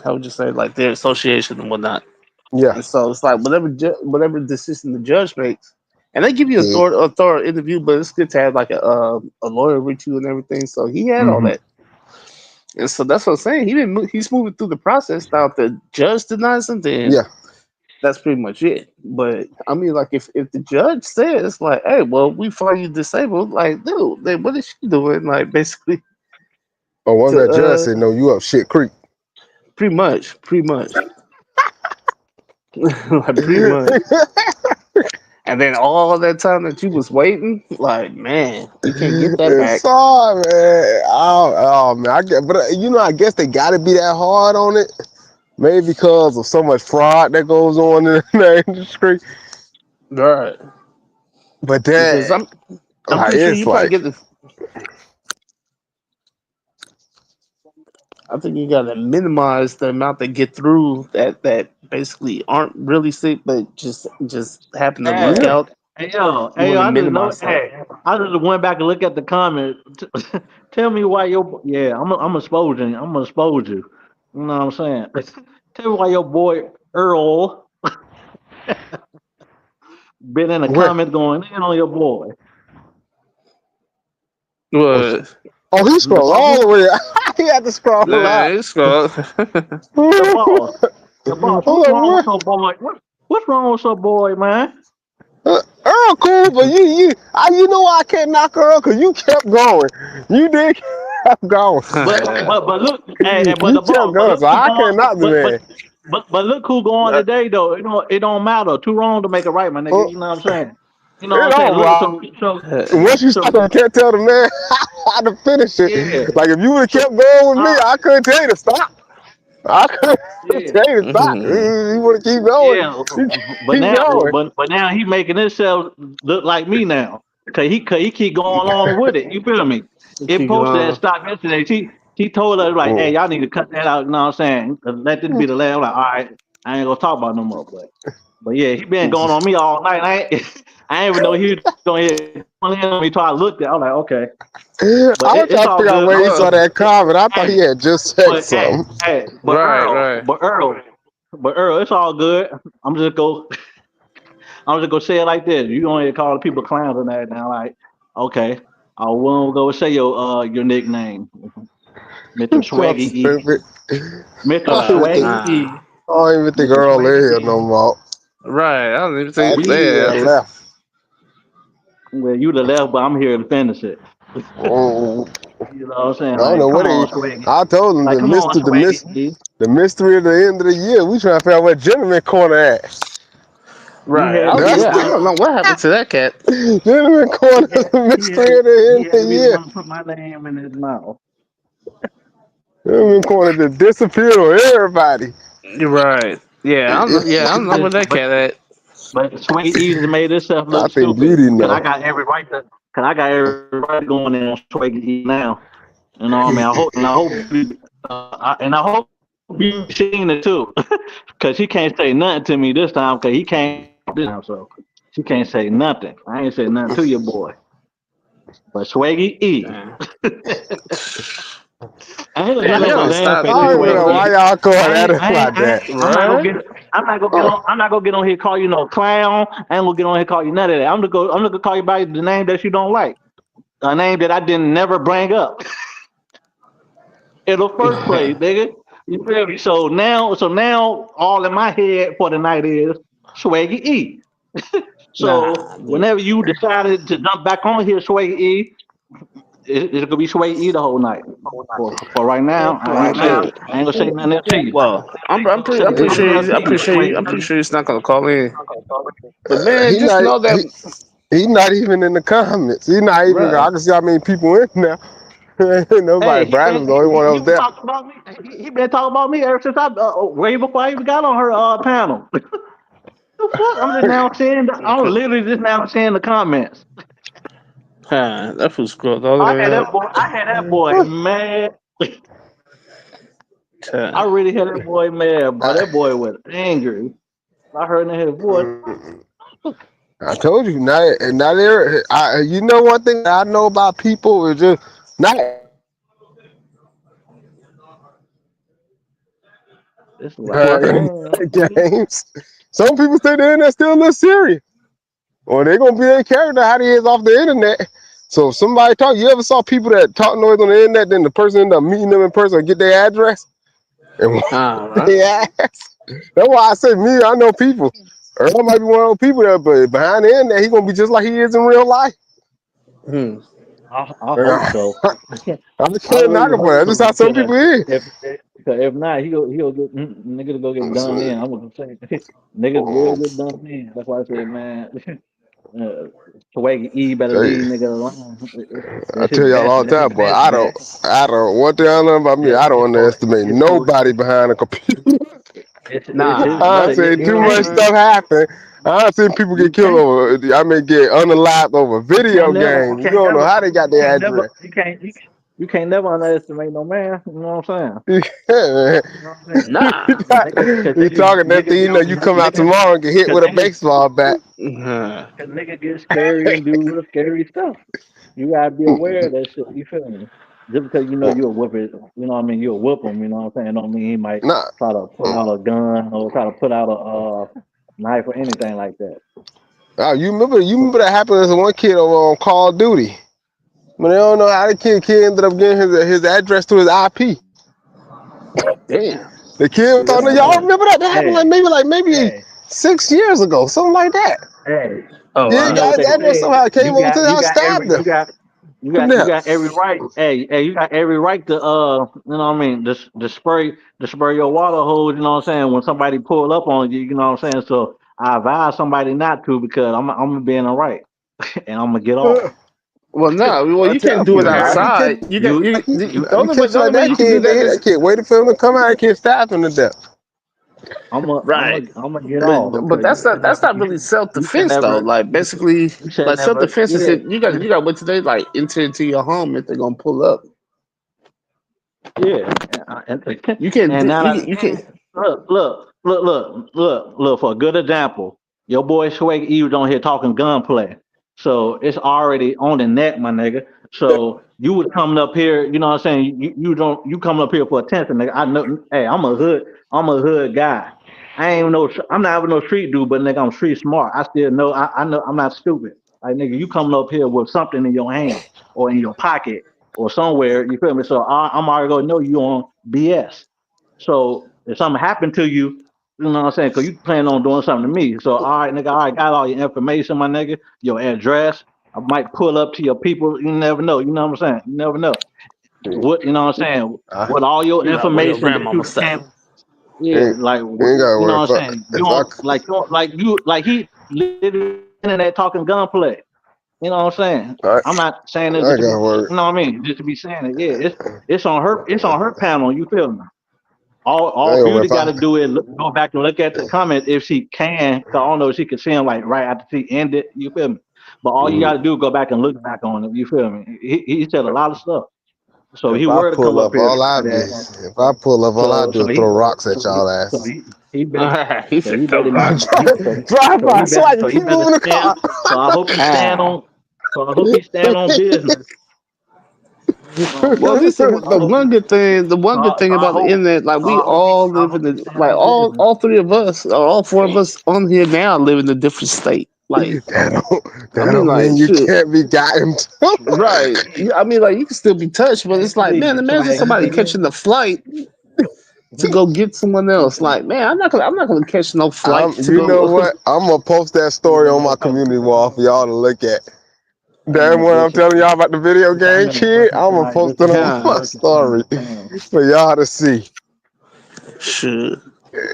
how would you say, like their association and whatnot. yeah. And so it's like whatever decision the judge makes, and they give you Yeah. a thorough interview, but it's good to have like a lawyer with you and everything. So he had all Mm-hmm. that. And so that's what I'm saying. He's moving through the process now. If the judge denies him, then Yeah. that's pretty much it. But I mean, like if the judge says like, "Hey, well, we find you disabled," like, dude, then what is she doing? Like, basically, Or once to that judge said, no, you up shit creek. pretty much, like pretty much. And then all that time that you was waiting, like, man, you can't get that It's back. hard, man. Oh man, I get, but I guess they got to be that hard on it. Maybe because of so much fraud that goes on in the industry. Right. But Because that, I'm like, pretty sure it's you probably like, get the. I think you gotta minimize the amount that get through that basically aren't really sick, but just happen to luck Hey, yeah, out. You hey, want yo, to I just know. minimize that. Hey, I just went back and looked at the comment. Tell me why your yeah, I'm exposing. I'm gonna expose you. You know what I'm saying? Tell me why your boy Earl been in the where? comments going in on your boy. What's, What? oh, he The scrolled all boss, the way. He had to scroll look, out. It's called. the boss, the I'm boss. What's like, wrong with what? your boy? What's wrong with your boy, man? Earl cool, but you know why I can't knock her up? Because you kept going. You did kept going. But look, but You the kept boss, but going, look so who I going, can't knock the man. but look who going today though. It don't matter. Too wrong to make it right, my nigga. Uh, You know what I'm saying? You know what it I'm saying? don't Look, matter. so Once you so stop, I can't tell the man how to finish it. yeah. Like if you would have So kept going with me, uh I couldn't tell you to stop. I couldn't yeah. tell you to stop. You want to keep going? Yeah, You but keep now, going. but now he making himself look like me now, cause he keep going along with it. You feel me? It Keep posted that going. stock yesterday. She told us like, hey, Mm. y'all need to cut that out. You know what I'm saying? Let this be the last. I'm like, all right, I ain't gonna talk about it no more. But yeah, he been going on me all night. I ain't even know he was gonna hit on me. Till I looked at, I was like, okay, I but was it's trying to all figure out good. where he Well, saw that comment. I thought Hey, he had just said but hey, something. hey, right, right. But Earl, it's all good. I'm just go. I'm just gonna say it like this. You gonna call the people clowns and that now, like, okay, I won't go say your nickname, Mr. So Swaggy E. stupid. Mr. I don't even think, Swaggy Nah. E. I don't even think Mr. Earl in Swaggy here no E. more. Right. I don't even I think think he We that. left. well, you the left, but I'm here to finish it. Mm, You know what I'm I saying? don't Like, know come what he. on, Swaggy. I told him Like, come on, Swaggy E. the mystery of the end of the year. We trying to figure out where Gentleman Corner at. He Right. had Yeah. I he don't know what happened to that cat. Gentleman Corner is the mystery of the he end of the had me year. want to put my name in his mouth. Gentleman Corner just disappeared on everybody. You're right. Yeah. I don't know where that cat at. But Sway Easy made himself I look think stupid. Beauty Cause know. I got every right to. Cause I got every right going in on Sway Easy now. You know what I mean? I hope you seen it too. Cause she can't say nothing to me this time. Cause he can't this time, so she can't say nothing. I ain't say nothing to your boy. But Swaggy E. Damn. I ain't gonna Yeah, get they no gotta laugh stop at I this don't even know Swaggy why E. y'all going at it like that. I'm not gonna Right. get. I'm not gonna get on here and call you no clown. I ain't gonna get on here and call you none of that. I'm gonna call you by the name that you don't like. A name that I didn't never bring up in the first place, nigga. You feel me? So now all in my head for the night is Swaggy E. So Nah, dude. whenever you decided to jump back on here, Swaggy E, it's gonna be Swaggy E the whole night. For right now, I ain't gonna say nothing else to you. Well, I'm pretty sure he's not gonna call in. But man, He just not know that he not even in the comments. He not even. Bruh. I can see how many people in now. Nobody. Hey, Brad was the only one that was there. talking about me. He been talking about me ever since way before I even got on her panel. The fuck? I'm literally just now seeing the comments. that fool scrolled all the I way had up. that boy mad. I really had that boy mad, but that boy was angry. I heard in his voice. I told you. Now there. You know one thing that I know about people is just not. This is like games. Some people say the internet still a little serious. Or they're gonna be their character how they is off the internet. So if somebody talk, you ever saw people that talk noise on the internet, then the person end up meeting them in person or get their address? And they ask. That's why I say me, I know people. Earl might be one of those people that, but behind the internet, he gonna be just like he is in real life. I hope so. I can't knock him for that. That's just how some people is. If not, he'll get niggas go get done in. I'm gonna say niggas will get done in. That's why I said, man, Swaggy E better leave nigga alone. I tell y'all all the time, boy. I don't. What the hell about me? I don't underestimate nobody behind a computer. I say too much stuff happen. I've seen people get killed over. I mean, get unalived over video games. You don't know how they got their address. You can't never underestimate no man. You know what I'm saying? Nah. You talking that thing, you know, you come out tomorrow and get hit with a baseball bat. Cause nigga get scary and do scary stuff. You gotta be aware of that shit. You feel me? Just because you know you'll whoop it, you know what I mean? You'll whoop him, you know what I'm saying? Don't mean he might try to put out a gun or try to put out a knife or anything like that. Oh, you remember that happened to one kid over on Call of Duty. But they don't know how the kid ended up getting his address to his IP. Damn. The kid thought, y'all remember that? That happened maybe 6 years ago, something like that. Hey. Oh, yeah, guy's address somehow came over to the house, stabbed him. You got every right. Hey, you got every right to you know what I mean, to spray your water hose, you know what I'm saying, when somebody pull up on you, you know what I'm saying? So I advise somebody not to, because I'm gonna be in the right and I'm gonna get off. Well, no. Well, you can't do it outside. That kid waited for him to come out. That kid stabbed him to death. I'm gonna get off. But that's not really self-defense though. Like basically, like self-defense is that you got to wait till they like enter into your home if they're gonna pull up. Yeah, you can't. You can't. Look. For a good example, your boy Swag E was on here talking gunplay. So it's already on the net, my nigga. So you was coming up here, you know what I'm saying? You coming up here for attention, nigga. I know. Hey, I'm a hood guy. I'm not even no street dude, but nigga, I'm street smart. I still know. I know I'm not stupid. Like nigga, you coming up here with something in your hand or in your pocket or somewhere. You feel me? So I'm already gonna know you on BS. So if something happened to you, you know what I'm saying? Because you plan on doing something to me. So, all right, nigga, I got all your information, my nigga, your address. I might pull up to your people. You never know. You know what I'm saying? You never know. What, you know what I'm saying? With all your information. You know what I'm saying? He literally internet talking gunplay. You know what I'm saying? I'm not saying this. You know what I mean? Just to be saying it. Yeah, it's on her. It's on her panel. You feel me? All Beauty got to do is go back and look at the comments if she can. Cause I don't know if she can see them like right after she ended. You feel me? But all you got to do is go back and look back on it. You feel me? He said a lot of stuff. So he were to come up here. If I pull up, all I do is throw rocks at y'all ass. So he better drive by. So I can keep moving the car. So I hope he stand on business. Well, this is the one good thing about the internet, like we all live in all three of us, or all four of us on here now live in a different state. Like that don't mean you can't be gotten to. Right. I mean, like you can still be touched, but it's like, man, imagine somebody catching the flight. to go get someone else. Like, man, I'm not gonna catch no flight to You know go. what? I'm gonna post that story on my community wall for y'all to look at. That I'm one I'm telling y'all about the video game in a kid, working I'm gonna tonight. post This it is on Yeah, my working tonight. story for y'all to see. sure.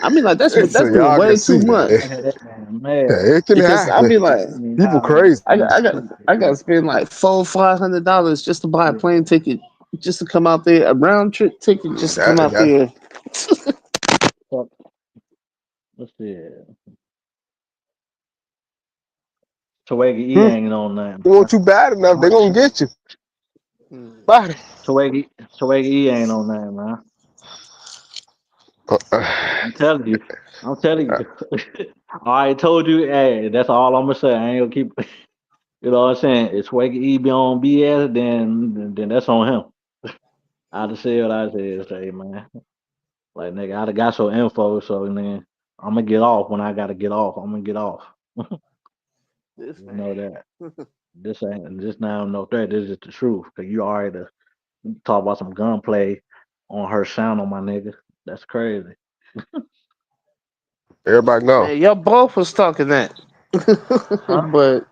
I mean, like that's So being y'all can way too see much that I had that man mad. it can because I happen. be like, People crazy. I got to spend like $400-$500 just to buy a plane ticket, just to come out there, a round trip ticket, just to come out That, there. Fuck. Let's see. Swaggy E hmm, ain't on that. want you bad enough, they gonna get you. Body. Swaggy E ain't on that, man. I'm telling you. I'm telling you. I told you, hey, that's all I'm gonna say. I ain't gonna keep you know what I'm saying? If Swaggy E be on BS, then that's on him. I just say what I said, say, man. Like nigga, I done got your info, so then I'm gonna get off when I gotta get off. I'm gonna get off. This You man. know that. This now no threat. This is the truth. Cause you already talk about some gunplay on her channel, my nigga. That's crazy. Everybody gone. Man, y'all both was talking that, Huh? but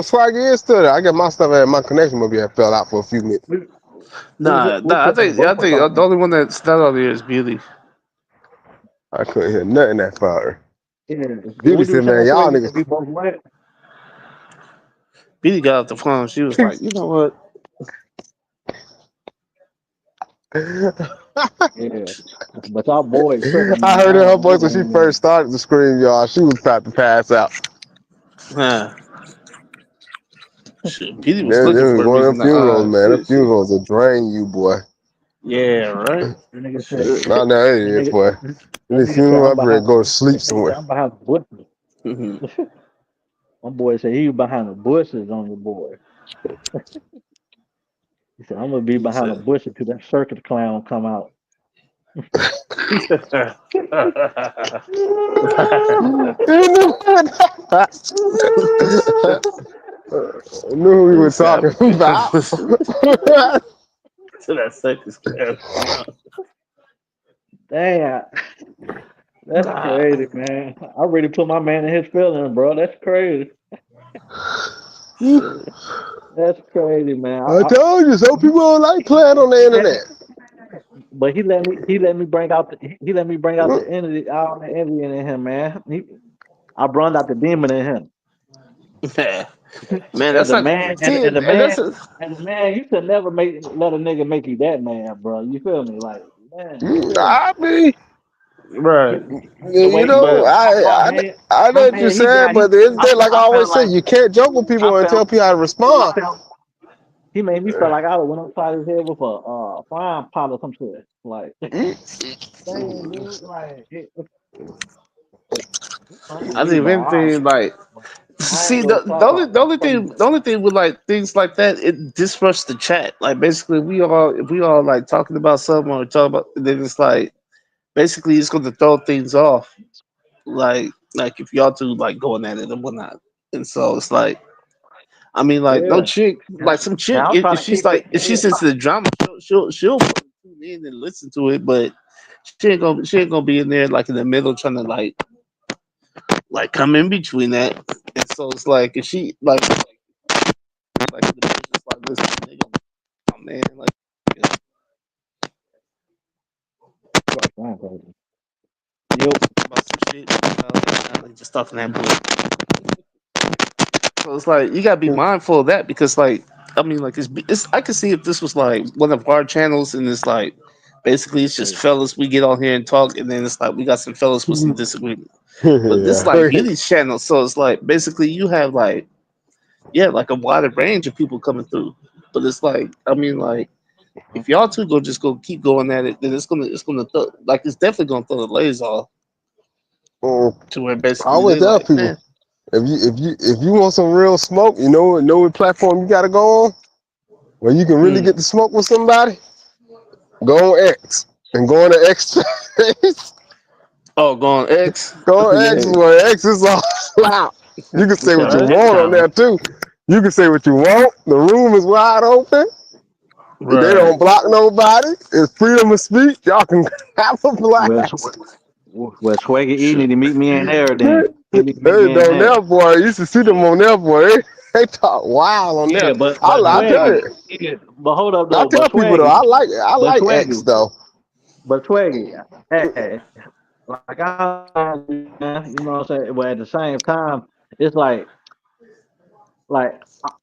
Swaggy is still there. I got my stuff at my connection maybe I fell out for a few minutes. nah. I think the only one that's not on there is Beauty. I couldn't hear nothing that far. Yeah. Beauty What you said, saying, man, y'all Swaggy? niggas We both wet? Beauty got off the phone. She was like, you know what? Yeah. But y'all boys tripping, I man. heard in I her ain't voice when she even first started to scream, y'all. She was about to pass out. Huh. Shit, Beauty was Then looking we for a going to reason. funerals, man. The She, funerals will drain you, boy. yeah, right. the nigga said Shit. Not now, it the is, nigga boy. the Any nigga said funeral, I'm I'm ready to behind go to sleep he said somewhere. I'm behind the bushes. Mhm. My boy said he was behind the bushes on your boy. He said I'm gonna be He behind the said. bushes till that circus clown come out. I knew we He were said, I'm talking gonna be about. to that circus clown. Damn, that's Nah. crazy, man. I really put my man in his feelings, bro. That's crazy. Shit. That's crazy, man. I told you, some people don't like playing on the He let me, internet. but he let me bring out he let me bring out the energy, all the envy in him, man. I brought out the demon in him. Man, As that's a not. man, as, See, as a and man, that's. as a man, you should never let a nigga make you that man, bro. You feel me? Like, man, chill. I mean, Right. The you way know, But I know my what you're man, he saying, got he. but the end I day, felt, like I I felt always say, like you can't joke with I people and tell felt, people how to I respond. felt. He made me feel like I went upside his head with a frying pot or some shit. Like, dang, dude, like, come to I me, think if but anything, like, I ain't see, gonna talk on the only thing with like things like that, it disrupts the chat. Like, basically, if we all like talking about something or talking about, then it's like basically it's going to throw things off. Like if y'all two like going at it and whatnot, and so it's like. I mean, like no Yeah. chick, like some chick. Now I'm trying If to she's keep it. like, if she's into the drama, she'll tune in and listen to it, but she ain't gonna be in there like in the middle trying to like come in between that. And so it's like if she like in the middle, just like listen, nigga, oh man, like yeah, Yo, about some shit, they just talking that bullshit. So it's like you gotta be mindful of that because like I mean like it's I could see if this was like one of our channels and it's like basically it's just fellas we get on here and talk and then it's like we got some fellas with some disagreement. But this like Yeah. beauty's channel, so it's like basically you have like yeah like a wider range of people coming through. But it's like I mean like if y'all two go keep going at it, then like it's definitely gonna throw the lays off to where I basically always they tell like people, man. if you want some real smoke, know what platform you gotta go on, where you can really Mm. get to smoke with somebody, go on X. And go on to X. Oh, going X. Go on X Yeah, where X is all out. You can say what you right. X want on channel. there too. You can say what you want. The room is wide open. They don't block nobody. It's freedom of speech. Y'all can have a Well, blast. Swaggy E Shit. need to meet me in there They then. He need to meet me in on there. there, boy. I used to see them on there, boy. They talk wild on there. Yeah, but I tell Swaggy, you, yeah, but hold up I though, tell people though, I But like X Swaggy, though. but Swaggy, hey, like you know what I'm saying. But at the same time, it's like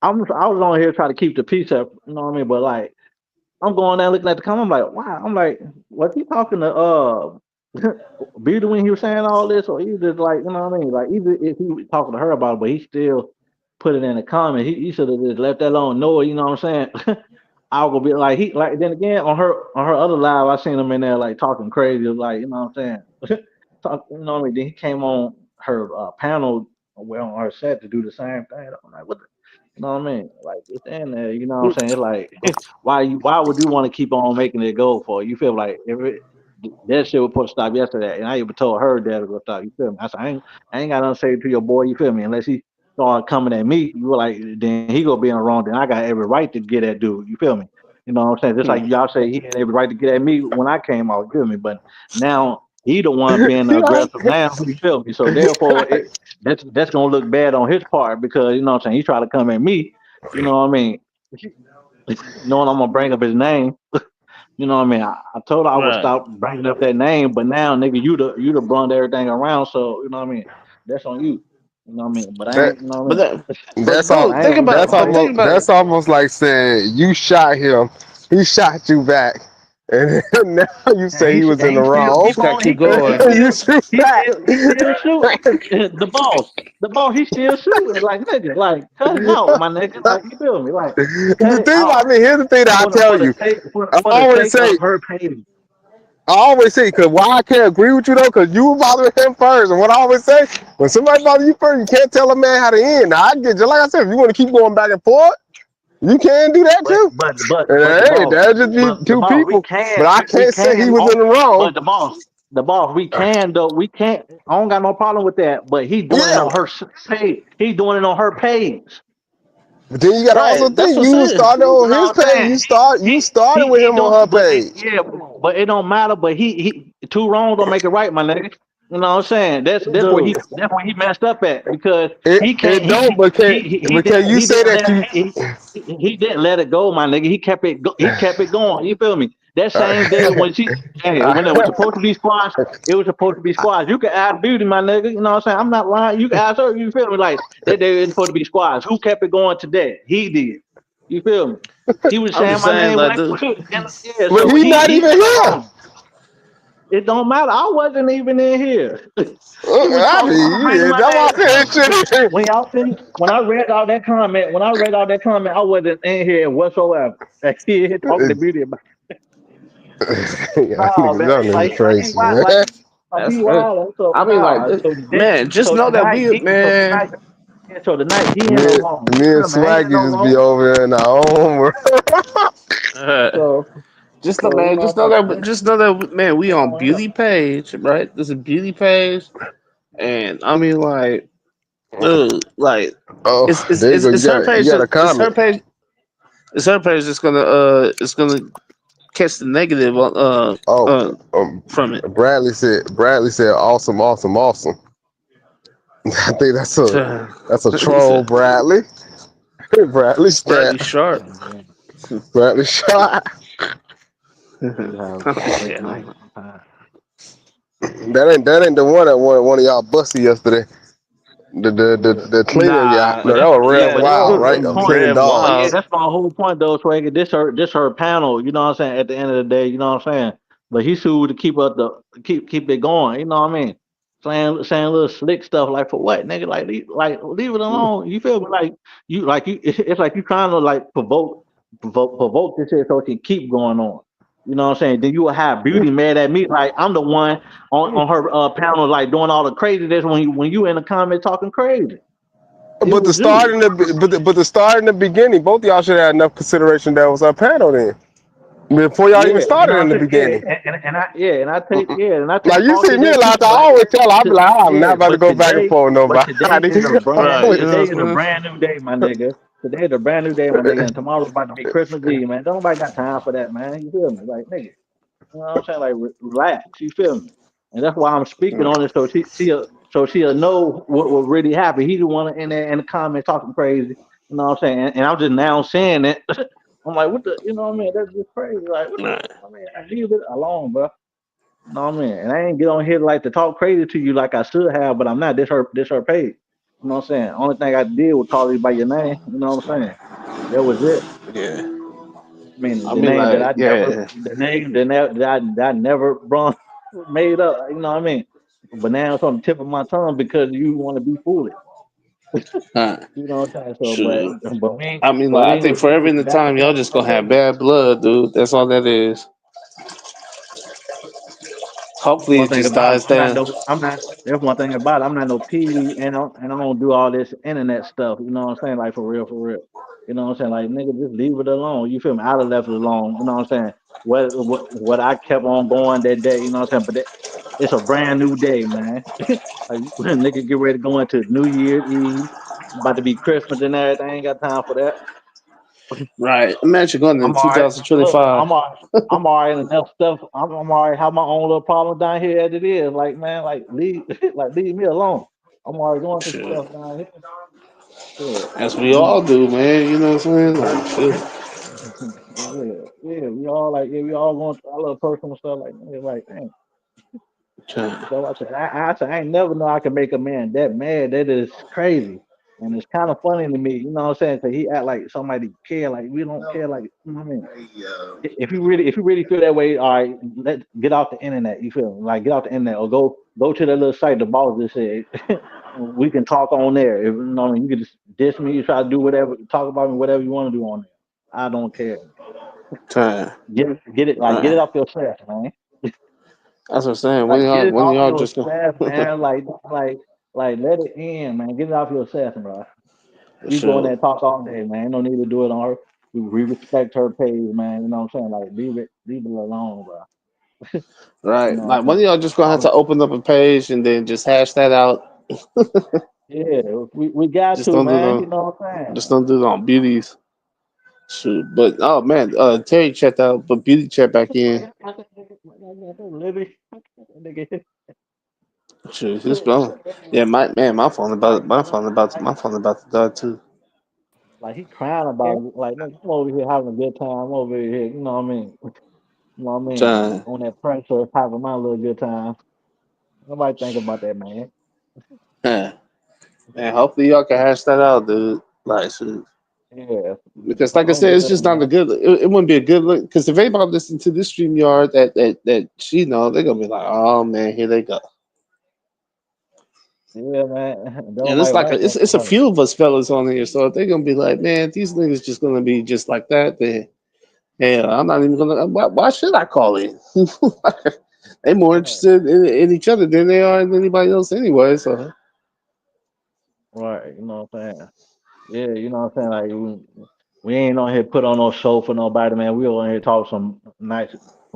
I was on here trying to keep the peace up, you know what I mean. But like I'm going there looking at the comment, I'm like, wow, I'm like, was he talking to Beauty when he was saying all this, or he just like, you know what I mean? Like either if he was talking to her about it, but he still put it in the comment. He should have just left that alone. No, you know what I'm saying? I will be like he like then again on her other live, I seen him in there like talking crazy, like you know what I'm saying. You know what I mean? Then he came on her panel, well on her set to do the same thing. I'm like, what the, you know what I mean? Like it's in there, you know what I'm saying? It's like why would you want to keep on making it go for? You feel like if it that shit was supposed to stop yesterday, and I even told her that it was stop. You feel me? I said I ain't got nothing to say to your boy. You feel me? Unless he start coming at me, you were like then he gonna be in the wrong. Then I got every right to get at dude. You feel me? You know what I'm saying? Just like y'all say he had every right to get at me when I came out. You feel me? But now he the one being aggressive now. You feel me? So therefore, that's gonna look bad on his part because you know what I'm saying. He tried to come at me. You know what I mean? Knowing I'm gonna bring up his name. You know what I mean? I told her I would Right. stop bringing up that name, but now, nigga, you the brung everything around. So you know what I mean? That's on you. You know what I mean? But I That ain't. You know what I But mean? that, but go I think ain't. about, but think about it. that's almost like saying you shot him, he shot you back, and now you And say he was in and the he still wrong. keep Just gotta on. keep going. You shoot back. He still shoot. The boss. The boss. He still shooting. Like nigga. Like cut it out, my nigga. Like you feel me? Like cut The it thing out about me, here's the thing that I tell for the you. sake I for the always sake say, of her page. because why I can't agree with you though, because you bother him first. And what I always say, when somebody bother you first, you can't tell a man how to end. Now I get just like I said, if you want to keep going back and forth, you can do that But too. but but And but the hey, boss, that just be the two boss, people. But I we can't say he can. was in the wrong. But the boss, we can though. We can't. I don't got no problem with that. But he doing it Yeah. on her page. He doing it on her page. But then you gotta also Right. That's think what you I'm saying. started You on know his what I'm page. saying? You started with He him on don't. her But page. yeah, but it don't matter. But he two wrongs don't make it right, my nigga. You know what I'm saying? Dude. That's where he messed up at because he It can't don't, he but can didn't you say that you he didn't let it go, my nigga. He kept it going. You feel me? That same day when when it was supposed to be squash, it was supposed to be squash. You can ask Beauty, my nigga. You know what I'm saying? I'm not lying. You can ask her. You feel me? Like that day was supposed to be squash. Who kept it going today? He did. You feel me? He was I'm saying just my saying, name when like I this. yeah. but So he not he even in the here. wrong. It don't matter. I wasn't even in here. He was I talking about bringing mean, my that's why name. I said shit. When y'all finished, when I read out that comment, I wasn't in here whatsoever. He here talking to Beauty about. Y'all No, man. niggas He crazy, wild. man. That's He crazy. wild. So I mean, like, nah. man, just know that we, man. So tonight he in Me, the wrong. me You and feel me? I ain't in Swaggy no just be wrong. over here in our own world. Uh, So just know, so you man. know what I'm saying? Just know that, man. We on Oh, yeah. Beauty page, right? This is Beauty page, and I mean, like Oh, there you go. it's her You page. got a It's her comment. page. It's her page that's gonna it's gonna catch the negative Oh, from it. Bradley said, awesome, awesome, awesome. I think that's a He troll, said, Bradley. Bradley stat. Bradley Sharp. Yeah, Bradley shot. you have a great Yeah. night. That ain't the one that one of y'all busted yesterday. The cleaning guy. Nah, No, But that that, was yeah, Red but that's Wild, the right? A point. cleaning Red But yeah, dogs. Wild. that's my whole point, though, Swagger. This her panel. You know what I'm saying? At the end of the day, you know what I'm saying. But he sued to keep it going. You know what I mean? Saying little slick stuff like for what, nigga? Like leave it alone. You feel me? Like you. It's like you trying to like provoke this shit so it can keep going on. You know what I'm saying? Then you will have Beauty mad at me like I'm the one on her panel like doing all the craziness when you in the comment talking crazy. It But the was start you. in the but the start in the beginning, both of y'all should have enough consideration that was our panel then. before y'all even Yeah, you know started in what the I'm saying? Yeah, beginning. and I Like take you fault see to me a that lot, too. I always tell her, I be like, I'm not Yeah, about to go back and forth with but today nobody. is a brand Right. You know today what is I'm a saying? brand new day, my nigga. Today is a brand new day, my nigga, and tomorrow's about to be Christmas Eve, man. Don't nobody got time for that, man. You feel me? Like nigga, you know what I'm saying? Like relax, you feel me? And that's why I'm speaking on it, so she'll know what really happened. He the one in there in the comments talking crazy, you know what I'm saying? And I'm just now saying it. I'm like, what the, you know what I mean? That's just crazy. Like, what the, Right. I mean, I leave it alone, bro. You know what I mean? And I ain't get on here like to talk crazy to you like I should have, but I'm not. This her page. You know what I'm saying? Only thing I did was call you by your name. You know what I'm saying? That was it. Yeah. I mean, I the mean, name that like, I never, yeah. the name that I never brought made up. You know what I mean? But now it's on the tip of my tongue because you want to be foolish. Huh. You know what I'm saying? So, Sure. I mean, but like, we I ain't think gonna forever keep in the back and time, y'all forth just like gonna that. have bad blood, dude. That's all that is. Hopefully, One it thing just about it, dies down. I'm not. There's one thing about it. I'm not no TV, and I don't do all this internet stuff. You know what I'm saying? Like for real, for real. You know what I'm saying? Like nigga, just leave it alone. You feel me? I'd have left it alone. You know what I'm saying? What I kept on going that day. You know what I'm saying? But it's a brand new day, man. Like nigga, get ready to go into New Year's Eve. About to be Christmas and everything. I ain't got time for that. Right. Imagine going in I'm all right. Look, 2025. I'm all right. I'm all right in enough stuff. I'm all right. Have my own little problem down here as it is. Like man, like leave, like leave me alone. I'm already going through Sure. stuff down here. Yeah, As like we all do, man. You know what I'm saying? Like, shit. yeah. We all like, yeah, we all going through our little personal stuff. Like, man, like, dang. Trying. So I said, I ain't never know I can make a man that mad. That is crazy. And it's kind of funny to me, you know what I'm saying? Cause he act like somebody care, like we don't care, like you know what I mean. If you really feel that way, all right, let get off the internet. You feel me? Like get off the internet or go to that little site the boss just said. We can talk on there. If you know what I mean, you can just diss me, you try to do whatever, talk about me, whatever you want to do on there. I don't care. Trying. Get it Right. off your chest, man. That's what I'm saying. Like get it When off y'all your just go chest, man. Like let it in, man. Get it off your chest, bro. for You go in there sure. and talk all day, man. No need to do it on her. We respect her page, man. You know what I'm saying? Like leave it alone, bro. You Right. know Like what I'm one of saying? y'all just gonna have All to open up a page and then just hash that out. yeah, we got Just to, don't do man. no You know what I'm saying? just don't do it on beauties. Shoot. But oh man, Terry checked out, but beauty checked back in. Libby, Shoot, this phone. Yeah, my phone about to die too. like he crying about it. Like, look, I'm over here having a good time. I'm over here, you know what I mean? You know what I mean? Trying. On that pressure, having my little good time. Nobody think about that, man. Yeah. Man, hopefully y'all can hash that out, dude. Like, shoot. Yeah, Because, like I I'm said, it's good, just not a man. good. It wouldn't be a good look. Because if anybody listen to this stream yard that she know, they're gonna be like, oh man, here they go. Yeah, man. Don't And it's nobody like like that it's a for her. few of us fellas on here, so if they're gonna be like, man, these niggas just gonna be just like that. Then hell, I'm not even gonna. Why should I call in? They more Right, interested in each other than they are in anybody else anyway. So right. You know what I'm saying? Yeah, you know what I'm saying? Like we ain't on here put on no show for nobody, man. We on here talk some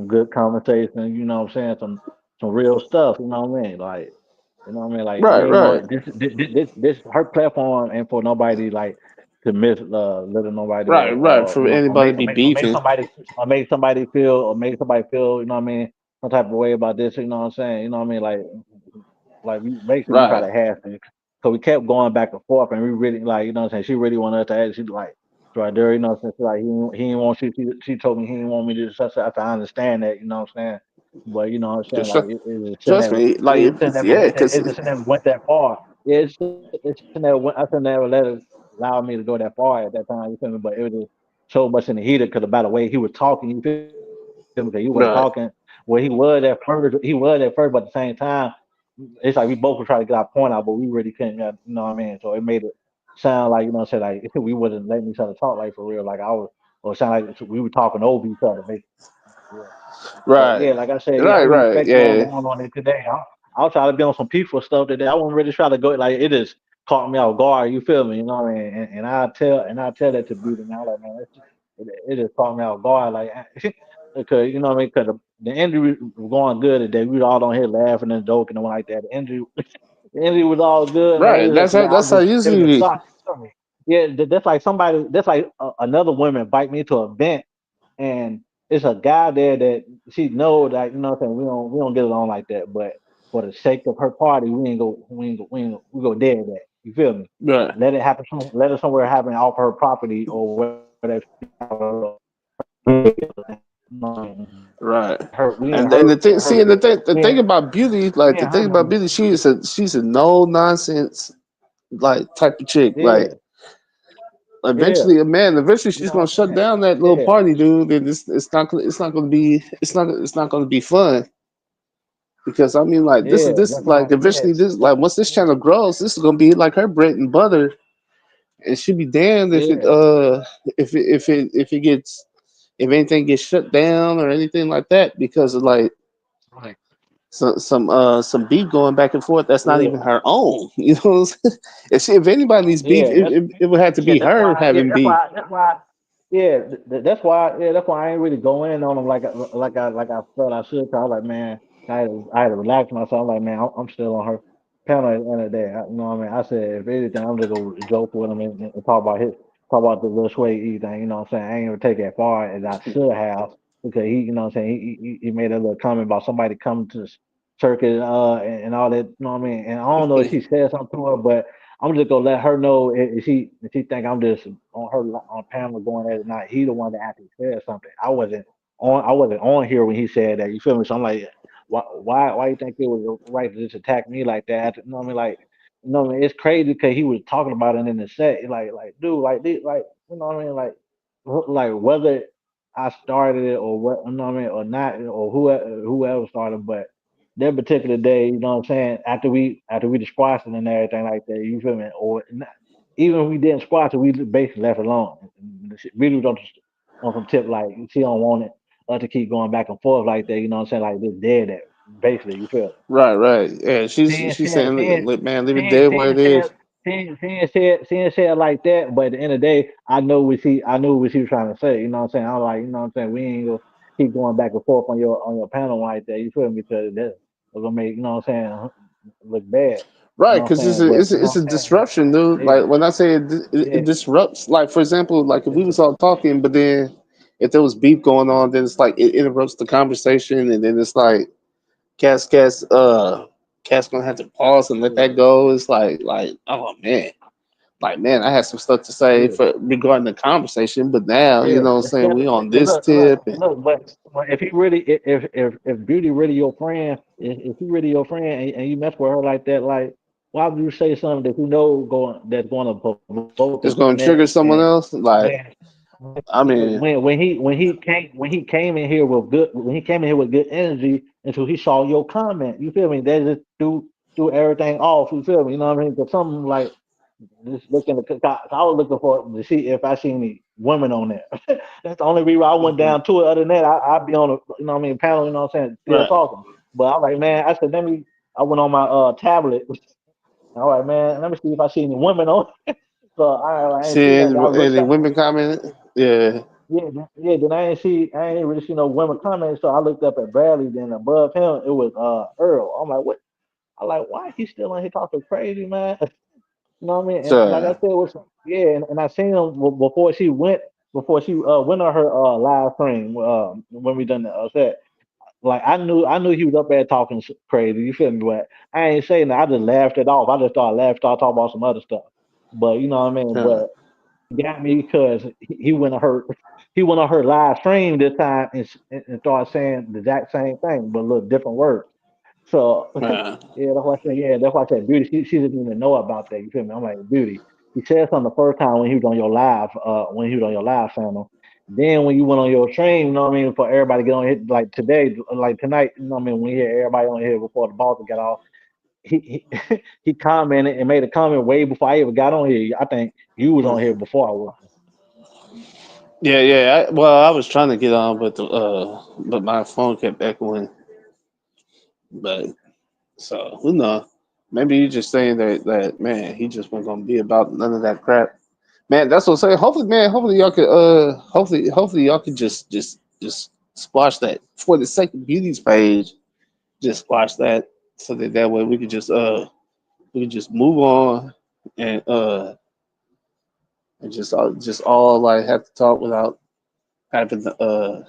good conversation. You know what I'm saying? Some real stuff. You know what I mean? Like, you know what I mean? Like we right, ain't right, on this her platform and for nobody like to miss little nobody right. or For you know anybody to be beefing, or make somebody feel you know what I mean some type of way about this. You know what I'm saying? You know what I mean? Like we basically we try right, to hash it. So we kept going back and forth, and we really like, you know what I'm saying? She really wanted us to ask. She like, right there, you know what I'm saying? She like, he didn't want she told me he didn't want me to such. I understand that, you know what I'm saying? But you know what I'm saying? just Like it just shouldn't trust have. me. Like, yeah, because It just shouldn't have went that far. Yeah, it shouldn't have went. I shouldn't have let it allow me to go that far at that time. You feel me? But it was just so much in the heater because about the way he was talking. You feel me? 'Cause he wasn't right, talking. Well, he was at first. He was at first, but at the same time it's like we both were trying to get our point out, but we really couldn't, you know what I mean? So it made it sound like, you know what I'm saying, like we wasn't letting each other talk like for real. Like I was, or it sound like we were talking over each other, basically. Yeah. But right, yeah, like I said, yeah, I right. respect you on Yeah, going on it today. I'll try to be on some peaceful stuff today. I wasn't really trying to go like it just caught me off guard. You feel me? You know what I mean? And I tell that to Beauty now, like man, it just caught me off guard. Like because you know what I mean. Because the injury was going good today. We was all on here laughing and joking and like that. The injury was all good, man. Right. It was just, man, That's I'm how just it was a usually. shock. To me. Yeah, that's like somebody. That's like another woman invite me to an event, and it's a guy there that she know that you know what I'm saying. We don't get along like that, but for the sake of her party, we go dead that. You feel me? Right. Let it happen. Let it somewhere happen off her property or whatever. Right. Her, we and And her, the we thing, and her, see, and the we thing and, about Beauty, we like the and her thing about don't. Beauty, she's a no nonsense like type of chick. Yeah, Like yeah. eventually You she's know gonna what I'm shut saying? down that little Yeah, party, dude. And it's not gonna be fun. Because I mean, like yeah. this That's like why. Yeah, eventually this like once this channel grows, this is gonna be like her bread and butter, and she'll be damned yeah. if it gets if anything gets shut down or anything like that because of like Right. some beef going back and forth that's not Yeah, even her own. You know, what I'm saying? If anybody needs beef, yeah. it would have to Yeah, be her having beef. yeah, that's why I ain't really go in on them like I felt I should. 'Cause I was like, man, I had to relax myself. I'm like, man, I'm still on her panel at the end of the day. You know what I mean? I said, if anything, I'm just gonna joke with him and talk about the little Sway E thing. You know what I'm saying? I ain't even take it as far as I should have because he, you know what I'm saying? He made a little comment about somebody coming to the circuit and all that. You know what I mean? And I don't know if she said something to her, but I'm just gonna let her know if she think I'm just on her on panel going at it. Not he the one that actually said something. I wasn't on here when he said that. You feel me? So I'm like, why you think it was right to just attack me like that? You know what I mean? Like, you know what I mean? It's crazy because he was talking about it in the set. Like, dude, like, you know what I mean? Like whether I started it or what, you know what I mean, or not, or whoever started, but that particular day, you know what I'm saying, after we just squashed it and everything like that, you feel me? Or not, even if we didn't squash it, we just basically left it alone. Really was on some tip like she don't want it us to keep going back and forth like that, you know what I'm saying? Like this dead that basically, you feel me? Right, right. Yeah, Seeing she's said, saying, seeing, Man, leave it seeing, dead where seeing it is." said, seeing said like that, but at the end of the day, I knew what she was trying to say. You know what I'm saying? I'm like, you know what I'm saying? We ain't gonna keep going back and forth on your panel like that. You feel me? Because that's gonna make you know what I'm saying look bad. You Right, know what because I'm saying? But you know it's what a I'm saying? disruption, dude. Yeah, Like when I say it yeah, disrupts, like for example, like if we it's was all talking, but then if there was beef going on, then it's like it interrupts the conversation, and then it's like Cass, Cass, Cass gonna have to pause and let yeah, that go. It's like oh man, like man, I had some stuff to say yeah. for regarding the conversation, but now you Yeah, know what I'm saying instead we of on this look, tip, and but if he really, if Beauty really your friend, if he really your friend, and you mess with her like that, like why would you say something that you know that's going to provoke it's her gonna trigger someone and else. Like when I mean, when he came in here with good energy until he saw your comment, you feel me? That just threw everything off. You feel me? You know what I mean? Because something like just looking to, I was looking for to see if I see any women on there. That's the only reason I went mhm, down to it. Other than that, I'd be on a you know what I mean panel. You know what I'm saying? Still right. talking. But I'm like, man, I said, let me. I went on my tablet. All right, man. Let me see if I see any women on. So I ain't see nothing. Seeing I looked any up. women commenting, yeah. Yeah, yeah. Then I ain't really see no women comments. So I looked up at Bradley. Then above him, it was Earl. I'm like, what? I'm like, why he still on here talking crazy, man? You know what I mean? And like I So said, yeah, and I seen him before she went on her live stream when we done the set. Like I knew he was up there talking crazy. You feel me? But I ain't saying that. I just laughed it off. I just started laughing, started talking about some other stuff. But you know what I mean? uh, But he got me because he went on her he went on her live stream this time and started saying the exact same thing but a little different words. So uh, yeah, that's why I said that's why I said Beauty. She didn't even know about that. You feel me? I'm like Beauty. He said something the first time when he was on your live, when he was on your live channel. Then when you went on your stream, you know what I mean, for everybody to get on here like today, like tonight, you know what I mean, when you hear everybody on here before the boss got off, he commented and made a comment way before I even got on here. I think you was on here before I was. yeah, yeah. Well, I was trying to get on, but my phone kept echoing. But so who knows? Maybe you just saying that man, he just wasn't gonna be about none of that crap. Man, that's what I'm saying. Hopefully, man. Hopefully y'all could hopefully y'all could just squash that for the sake of beauty's page. Just squash that so that that way we can just move on and just all like have to talk without having the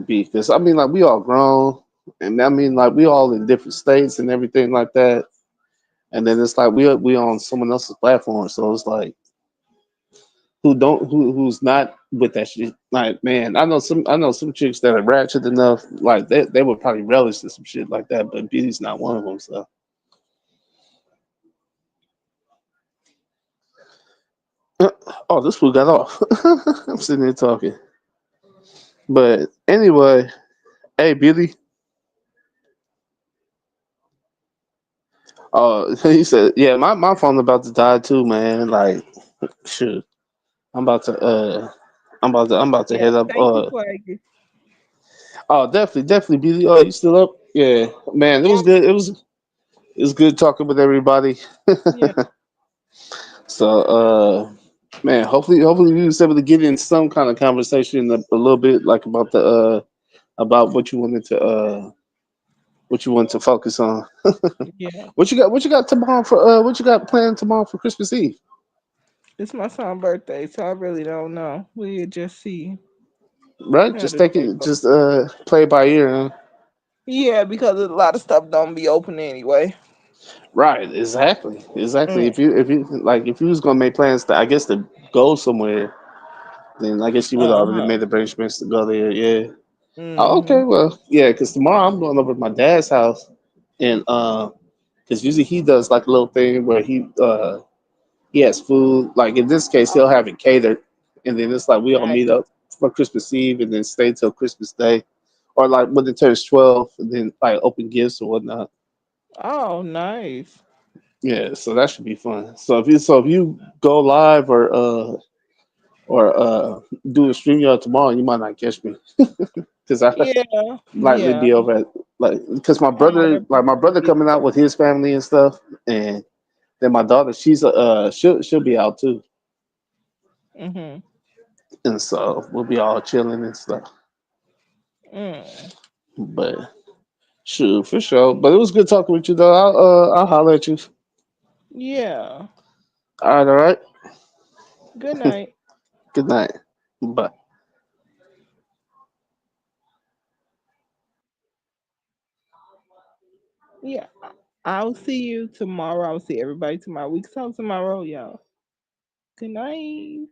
beef. Cause I mean like we all grown, and I mean like we all in different states and everything like that. And then it's like we on someone else's platform, so it's like who's not with that shit. Like man, I know some chicks that are ratchet enough, like they would probably relish in some shit like that, but Beauty's not one of them. So oh, this fool got off. I'm sitting there talking, but anyway, hey Beauty. Oh, he said, yeah, my phone about to die too, man. Like, shoot, I'm about to I'm about to Yeah, head up. thank you, Swaggy. Oh, definitely, Beauty. Oh, you still up? Yeah, man, it Yeah, was good. It was good talking with everybody. yeah. So, man, hopefully we was able to get in some kind of conversation a little bit, like about what you want to focus on. Yeah. What you got tomorrow for what you got planned tomorrow for Christmas Eve? It's my son's birthday, so I really don't know. We'll just see Right? how Just the take day it, goes. just play it by ear, huh? Yeah, because a lot of stuff don't be open anyway. Right, exactly. Mm. If you was gonna make plans to, I guess, to go somewhere, then I guess you would already Uh-huh. made the arrangements to go there. Yeah. Oh, Mm-hmm. okay. Well, yeah, because tomorrow I'm going over to my dad's house, and because usually he does like a little thing where he has food. Like in this case, he'll have it catered, and then it's like we all Nice. meet up for Christmas Eve and then stay till Christmas Day, or like when it turns 12, and then like open gifts or whatnot. Oh, nice. Yeah, so that should be fun. So if you go live or do a stream yard tomorrow, you might not catch me because I Yeah, likely yeah. be over at like because my Oh, brother that like my brother be coming out with his family and stuff, and then my daughter she'll be out too, mm-hmm. and so we'll be all chilling and stuff. Mm. But shoot, for sure. But it was good talking with you though. I'll holler at you. Yeah. All right. Good night. Good night. Bye. Yeah. I'll see you tomorrow. I'll see everybody tomorrow. We can talk tomorrow, y'all. Good night.